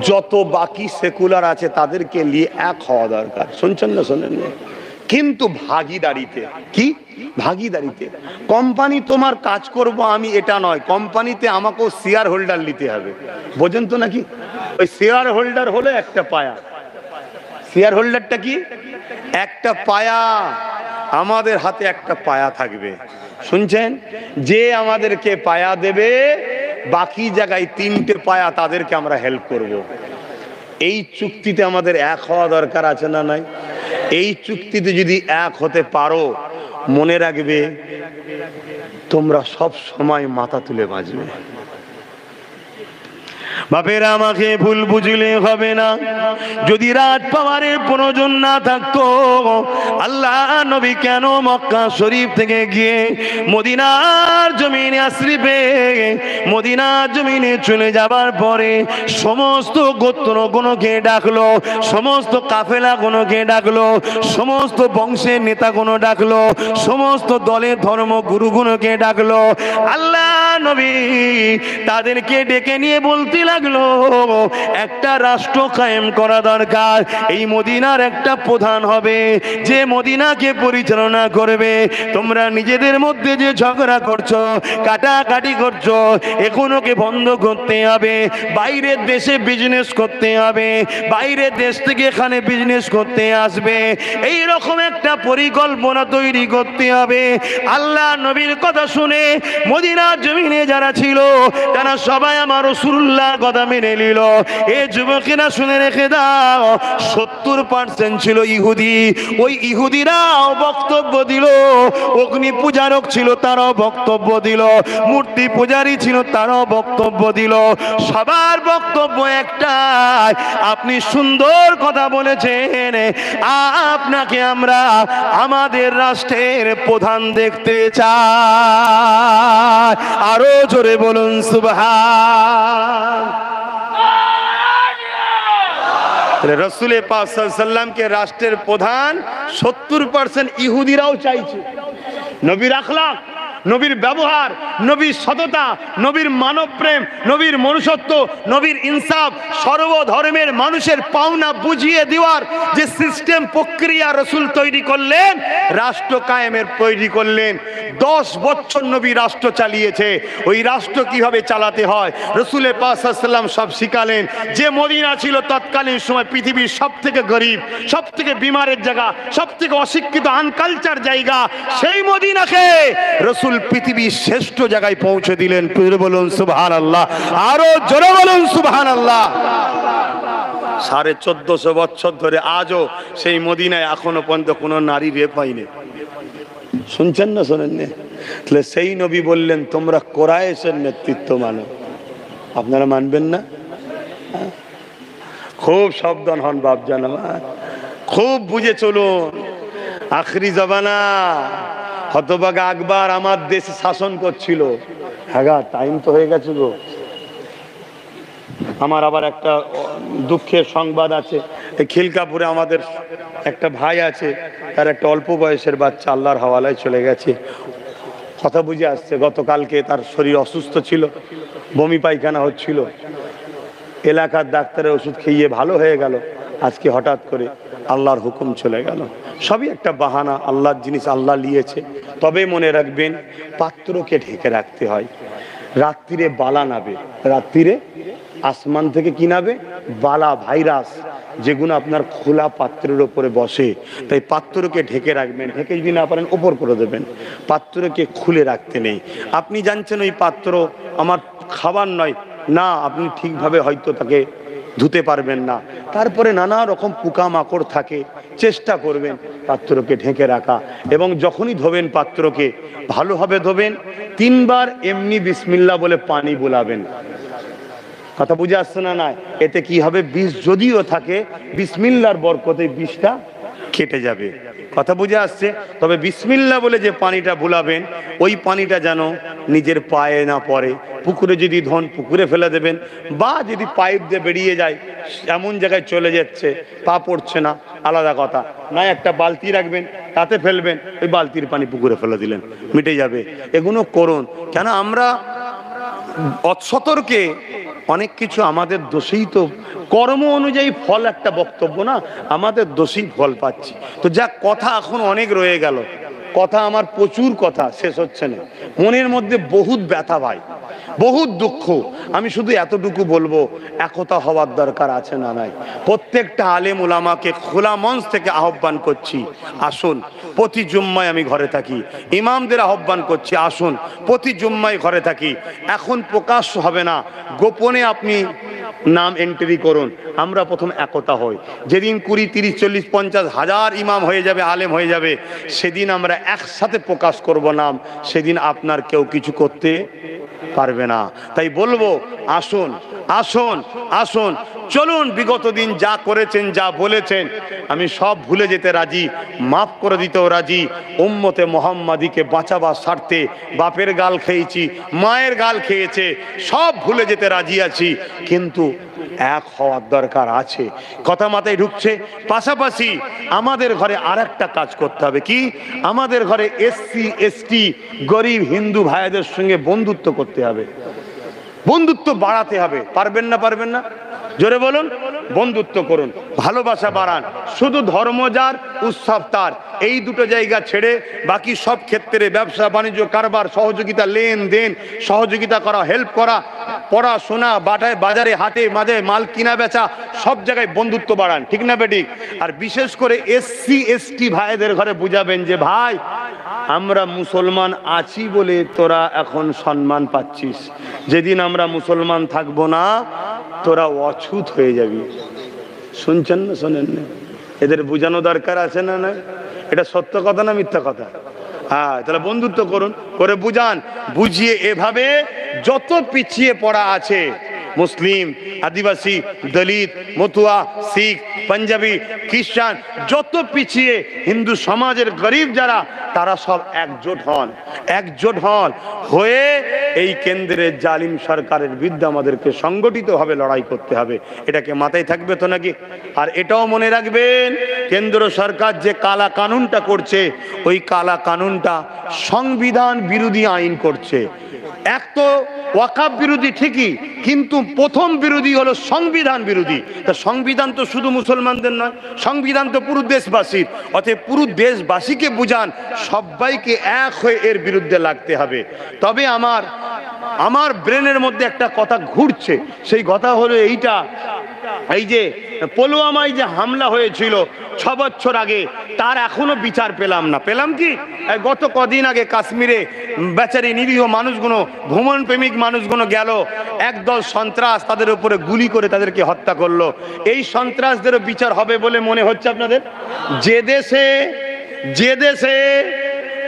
যত বাকি সেকুলার আছে তাদেরকে নিয়ে এক হওয়া দরকার। শুনছেন না? শোনেন না? কিন্তু ভাগীদারিতে। কি ভাগীদারিতে? কোম্পানি তোমার কাজ করব আমি, এটা নয়, কোম্পানিতে আমাকেও শেয়ার হোল্ডার নিতে হবে। বোঝেন তো নাকি? ওই শেয়ার হোল্ডার হলো একটা পায়া। শেয়ার হোল্ডারটা কি? একটা পায়া। আমাদের হাতে একটা পায়া থাকবে। শুনছেন? যে আমাদেরকে পায়া দেবে, বাকি জায়গায় 3টে পায়া, তাদেরকে আমরা হেল্প করব। এই চুক্তিতে আমাদের এক হওয়া দরকার আছে না নাই? এই চুক্তিতে যদি এক হতে পারো, মনে রাখবে তোমরা সব সময় মাথা তুলে বাঁচবে। বাপেরা, আমাকে ভুল বুঝলে হবে না। যদি রাত পাওয়ারের প্রয়োজন না থাকতো, আল্লাহ নবী কেন মক্কা শরীফ থেকে গিয়ে মদিনার জমিনে আশরিফে, মদিনার জমিনে চলে যাবার পরে সমস্ত গোত্রগুলোকে ডাকলো, সমস্ত কাফেলাগুলোকে ডাকলো, সমস্ত বংশের নেতাগুলো ডাকলো, সমস্ত দলের ধর্ম গুরুগুলোকে ডাকলো। আল্লাহ নবী তাদেরকে ডেকে নিয়ে বলতে লাগলো, একটা রাষ্ট্র কায়েম করা দরকার। এই মদিনার একটা প্রধান হবে, যে মদিনাকে পরিচালনা করবে। তোমরা নিজেদের মধ্যে যে ঝগড়া করছো, কাটাকাটি করছো, এগুলোকে বন্ধ করতে হবে। বাইরের দেশে বিজনেস করতে হবে, বাইরের দেশ থেকে এখানে বিজনেস করতে আসবে, এই রকম একটা পরিকল্পনা তৈরি করতে হবে। আল্লাহ নবীর কথা শুনে মদিনার জমিনে যারা ছিল, তারা সবাই আমার রাসূলুল্লাহ কথা মেনে নিল। এ যুবকেরা শুনে রেখে দাও, 70% ছিল ইহুদি। ওই ইহুদিরাও বক্তব্য দিল, অগ্নি পূজারক ছিল তারাও বক্তব্য দিল, মূর্তি পূজারী ছিল তারাও বক্তব্য দিল। সবার বক্তব্য একটাই, আপনি সুন্দর কথা বলেছেন, আপনাকে আমরা আমাদের রাষ্ট্রের প্রধান দেখতে চাই। আরো জোরে বলুন সুবহান। রাসূল পাক সাল্লাল্লাহু আলাইহি ওয়াসাল্লামকে রাষ্ট্রের প্রধান 70% ইহুদিরাও চাইছে। নবীর আখলাক, নবীর ব্যবহার, নবীর সততা, নবীর মানব প্রেম, নবীর মনুষ্যত্ব, নবীর ইনসাফ, সর্বধর্মের মানুষের পাওনা বুঝিয়ে দেওয়ার যে সিস্টেম প্রক্রিয়া রাসূল তৈরি করলেন, রাষ্ট্র কায়েমের তৈরি করলেন। 10 বছর নবী রাষ্ট্র চালিয়েছে। ওই রাষ্ট্র কিভাবে চালাতে হয় রাসূল পাক সাল্লাল্লাহু আলাইহি ওয়াসাল্লাম সব শিখালেন। যে মদিনা ছিল তৎকালীন সময় পৃথিবীর সবথেকে গরিব, সবথেকে বিমারের জায়গা, সবথেকে অশিক্ষিত আনকালচার জায়গা, সেই মদিনাকে রাসূল পৃথিবীর শ্রেষ্ঠ জায়গায় পৌঁছে দিলেন। বলুন সুবহানাল্লাহ। আরো জোরে বলুন সুবহানাল্লাহ। 1450 বছর ধরে আজও সেই মদিনায় এখনো পর্যন্ত কোনো নারী রেপ হয়নি। শুনছেন না? শোনেন না? তাহলে সেই নবী বললেন, তোমরা কোরাইশের নেতৃত্ব মানো। আপনারা মানবেন না? খুব সাবধান হন বাপজান আমার, খুব বুঝে চলুন। আখরি জমানা, হতভাগা আকবর আমার দেশে শাসন করছিল। হ্যাঁ, টাইম তো হয়ে গেছে গো। আমার আবার একটা দুঃখের সংবাদ আছে। এই খিলকাপুরে আমাদের একটা ভাই আছে, তার একটা অল্প বয়সের বাচ্চা আল্লাহর হাওয়ালায় চলে গেছে। কথা বুঝে আসছে, গতকালকে তার শরীর অসুস্থ ছিল, বমি পায়খানা হচ্ছিল, এলাকার ডাক্তারের ওষুধ খেয়ে ভালো হয়ে গেল। আজকে হঠাৎ করে আল্লাহর হুকুম চলে গেল। সবই একটা বাহানা, আল্লাহর জিনিস আল্লাহ নিয়েছে। তবে মনে রাখবেন, পাত্রকে ঢেকে রাখতে হয়। রাত্রিরে বালা নাবে, রাত্রিরে আসমান থেকে কি নাবে? বালা, ভাইরাস, যেগুলো আপনার খোলা পাত্রের উপরে বসে। তাই পাত্রকে ঢেকে রাখবেন। ঢেকে যদি না পারেন ওপর করে দেবেন, পাত্রকে খুলে রাখতে নেই। আপনি জানছেন ওই পাত্র আমার খাবার নয়, না, আপনি ঠিকভাবে হয়তো তাকে ধুতে পারবেন না, তারপরে নানা রকম পোকামাকড় থাকে, চেষ্টা করবেন পাত্রকে ঢেকে রাখা। এবং যখনই ধোবেন পাত্রকে ভালোভাবে ধোবেন। 3 বার এমনি বিসমিল্লাহ বলে পানি বোলাবেন। কথা বুঝে আসছে না? না, এতে কি হবে? বিষ যদিও থাকে, বিসমিল্লাহর বরকতে বিষটা কেটে যাবে। কথা বুঝে আসছে? তবে বিসমিল্লাহ বলে যে পানিটা বুলাবেন, ওই পানিটা যেন নিজের পায়ে না পড়ে। পুকুরে যদি ধন পুকুরে ফেলে দেবেন, বা যদি পাইপ দিয়ে বেরিয়ে যায়, এমন জায়গায় চলে যাচ্ছে পা পড়ছে না, আলাদা কথা। না একটা বালতি রাখবেন, তাতে ফেলবেন, ওই বালতির পানি পুকুরে ফেলে দিলেন, মিটে যাবে। এগুলো করুন। কেন আমরা অসতর্কে অনেক কিছু আমাদের দোষেই তো, কর্ম অনুযায়ী ফল একটা বক্তব্য না, আমাদের দোষেই ফল পাচ্ছি। তো যা কথা এখন অনেক রয়ে গেল, কথা আমার প্রচুর কথা, শেষ হচ্ছে না। মনের মধ্যে বহুত ব্যথা ভাই, বহুত দুঃখ। আমি শুধু এতটুকু বলবো, একতা হওয়ার দরকার আছে না নাই? প্রত্যেকটা আলেম উলামাকে খোলা মঞ্চ থেকে আহ্বান করছি, আসুন প্রতি জুম্মায় আমি ঘরে থাকি। ইমামদের আহ্বান করছি, আসুন প্রতি জুম্মায় ঘরে থাকি। এখন প্রকাশ হবে না, গোপনে আপনি নাম এন্ট্রি করুন। আমরা প্রথম একতা হই। যেদিন 20, 30, 40, 50 হাজার ইমাম হয়ে যাবে, আলেম হয়ে যাবে, সেদিন আমরা একসাথে প্রকাশ করব নাম। সেদিন আপনার কেউ কিছু করতে পারবে না। তাই বলবো, আসুন আসুন আসুন, চলুন। বিগত দিন যা করেছেন, যা বলেছেন, আমি সব ভুলে যেতে রাজি, মাফ করে দিতেও রাজি। উম্মতে মোহাম্মদীকে বাঁচাবার স্বার্থে বাপের গাল খেয়েছি, মায়ের গাল খেয়েছে, সব ভুলে যেতে রাজি আছি। কিন্তু এক হওয়ার দরকার আছে। কথা মাথায় ঢুকছে? পাশাপাশি আমাদের ঘরে আর একটা কাজ করতে হবে। কি? আমাদের ঘরে SC ST গরিব হিন্দু ভাইদের সঙ্গে বন্ধুত্ব করতে হবে, বন্ধুত্ব বাড়াতে হবে। পারবেন না? পারবেন না? জোরে বলুন। বন্ধুত্ব করুন, ভালোবাসা বাড়ান। শুধু ধর্ম যার, উৎসব তার, এই দুটো জায়গা ছেড়ে বাকি সব ক্ষেত্রে ব্যবসা বাণিজ্য, কারবার, সহযোগিতা, লেনদেন, সহযোগিতা করা, হেল্প করা, পড়াশোনা, বাজারে হাটে মাঝে মাল কিনা বেচা, সব জায়গায় বন্ধুত্ব বাড়ান। ঠিক না বেঠিক? আর বিশেষ করে SC ST ভাইদের ঘরে বুঝাবেন যে ভাই, আমরা মুসলমান আছি বলে তোরা এখন সম্মান পাচ্ছিস, যেদিন আমরা মুসলমান থাকবো না, তোরা অছুত হয়ে যাবি। শুনছেন না? শোনেন না? এদের বুঝানো দরকার আছে না? না, এটা সত্য কথা না মিথ্যা কথা? হ্যাঁ, তাহলে বন্ধুত্ব করুন, করে বুঝান। বুঝিয়ে এভাবে যত পিছিয়ে পড়া আছে, মুসলিম, আদিবাসী, দলিত, মতুয়া, শিখ, পাঞ্জাবি, খ্রিস্টান, যত পিছিয়ে হিন্দু সমাজের গরিব যারা, তারা সব একজোট হন। একজোট হন হয়ে এই কেন্দ্রের জালিম সরকারের বিরুদ্ধে আমাদেরকে সংগঠিতভাবে লড়াই করতে হবে। এটাকে মাথায় থাকবে তো নাকি? আর এটাও মনে রাখবেন, কেন্দ্র সরকার যে কালা কানুনটা করছে, ওই কালা কানুনটা সংবিধান বিরোধী আইন করছে। এক তো ওয়াকাফ বিরোধী ঠিকই, কিন্তু প্রথম বিরোধী হলো সংবিধান বিরোধী। তা সংবিধান তো শুধু মুসলমানদের নয়, সংবিধান তো পুরো দেশবাসীর। অতএব পুরো দেশবাসীকে বুঝান, সবাইকে এক হয়ে এর বিরুদ্ধে লাগতে হবে। তবে আমার ব্রেনের মধ্যে একটা কথা ঘুরছে, সেই কথা হলো এইটা, এই যে পুলওয়ামায় যে হামলা হয়েছিল 6 বছর আগে, তার এখনো বিচার পেলাম না। পেলাম কি? গত কদিন আগে কাশ্মীরে বেচারি নিরীহ মানুষগুলো, ভ্রমণ প্রেমিক মানুষগুলো গেল, একদল সন্ত্রাস তাদের উপরে গুলি করে তাদেরকে হত্যা করলো। এই সন্ত্রাসদেরও বিচার হবে বলে মনে হচ্ছে আপনাদের? যে দেশে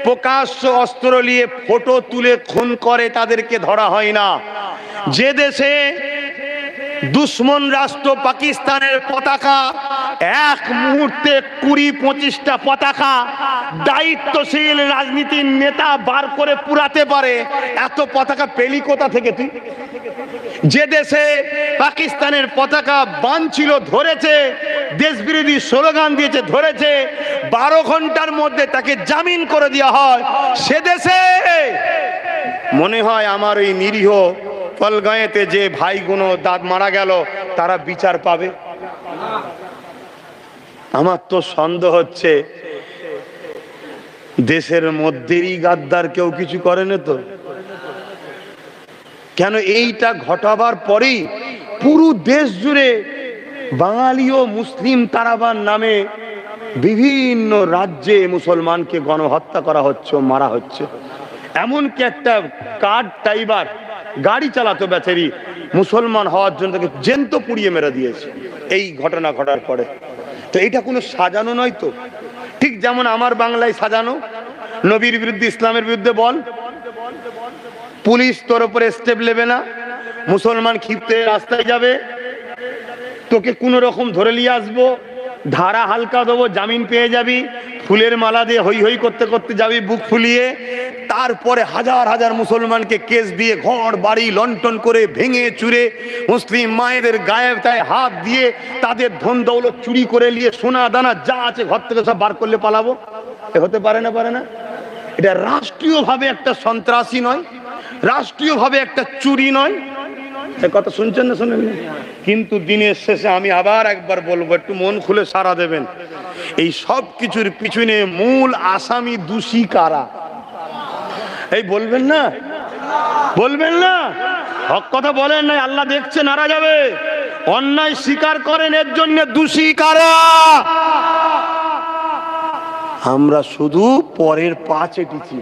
প্রকাশ্য অস্ত্র নিয়ে ফটো তুলে খুন করে তাদেরকে ধরা হয় না, যে দেশে দুশ্মন রাষ্ট্র পাকিস্তানের পতাকা এক মুহূর্তে 20-25টা পতাকা দায়িত্বশীল রাজনীতির নেতা বার করে পুরাতে পারে, এত পতাকা পেলি কোথা থেকে তুই? যে দেশে পাকিস্তানের পতাকা বানছিল, ধরেছে, দেশবিরোধী স্লোগান দিয়েছে, ধরেছে, 12 ঘন্টার মধ্যে তাকে জামিন করে দেওয়া হয়, সে দেশে মনে হয় আমার ওই নিরীহ পলগাঁয়েতে যে ভাইগুলো দাঁত মারা গেল, তারা বিচার পাবে? আমার তো সন্দেহ হচ্ছে দেশের মধ্যেই গাদ্দার কেউ কিছু করে না তো। কেন এইটা ঘটাবার পরেই পুরো দেশ জুড়ে বাঙালি ও মুসলিম তারাবার নামে বিভিন্ন রাজ্যে মুসলমানকে গণহত্যা করা হচ্ছে, মারা হচ্ছে। এমনকি একটা কার ড্রাইভার গাড়ি চালাতো, বেচারি মুসলমান হওয়ার জন্য তাকে জ্যান্ত পুড়িয়ে মেরে দিয়েছে এই ঘটনা ঘটার পরে। তো এটা কোনো সাজানো নয় তো? ঠিক যেমন আমার বাংলায় সাজানো, নবীর বিরুদ্ধে, ইসলামের বিরুদ্ধে বল, পুলিশ তোর উপরে স্টেপ নেবে না, মুসলমান ক্ষিপ্ত রাস্তায় যাবে, তোকে কোনো রকম ধরে নিয়ে আসবো, ধারা হালকা দেবো, জামিন পেয়ে যাবি, ফুলের মালা দিয়ে হই হই করতে করতে যাবি বুক ফুলিয়ে, তারপরে হাজার হাজার মুসলমানকে কেস দিয়ে ঘর বাড়ি লন্ঠন করে ভেঙে চুরে মুসলিম মায়েদের গায়ে তায় হাত দিয়ে তাদের ধন দৌলত চুরি করে নিয়ে সোনা দানা যা আছে ঘর থেকে সব বার করলে পালাবো? এ হতে পারে না, পারে না। এটা রাষ্ট্রীয়ভাবে একটা সন্ত্রাসী নয়, রাষ্ট্রীয়ভাবে একটা চুরি নয়। কথা শুনছেন না, শোনেন? কিন্তু দিনের শেষে আমি আবার একবার বলবো, একটু মন খুলে সাড়া দেবেন, এই সব কিছুর পিছনে মূল আসামি দোষী কারা? এই বলবেন না, বলবেন না? হক কথা বলেন না, আল্লাহ দেখছে, নারা যাবে। অন্যায় স্বীকার করেন, এর জন্য দোষী কারা? আমরা শুধু পরের পা চেটেছি।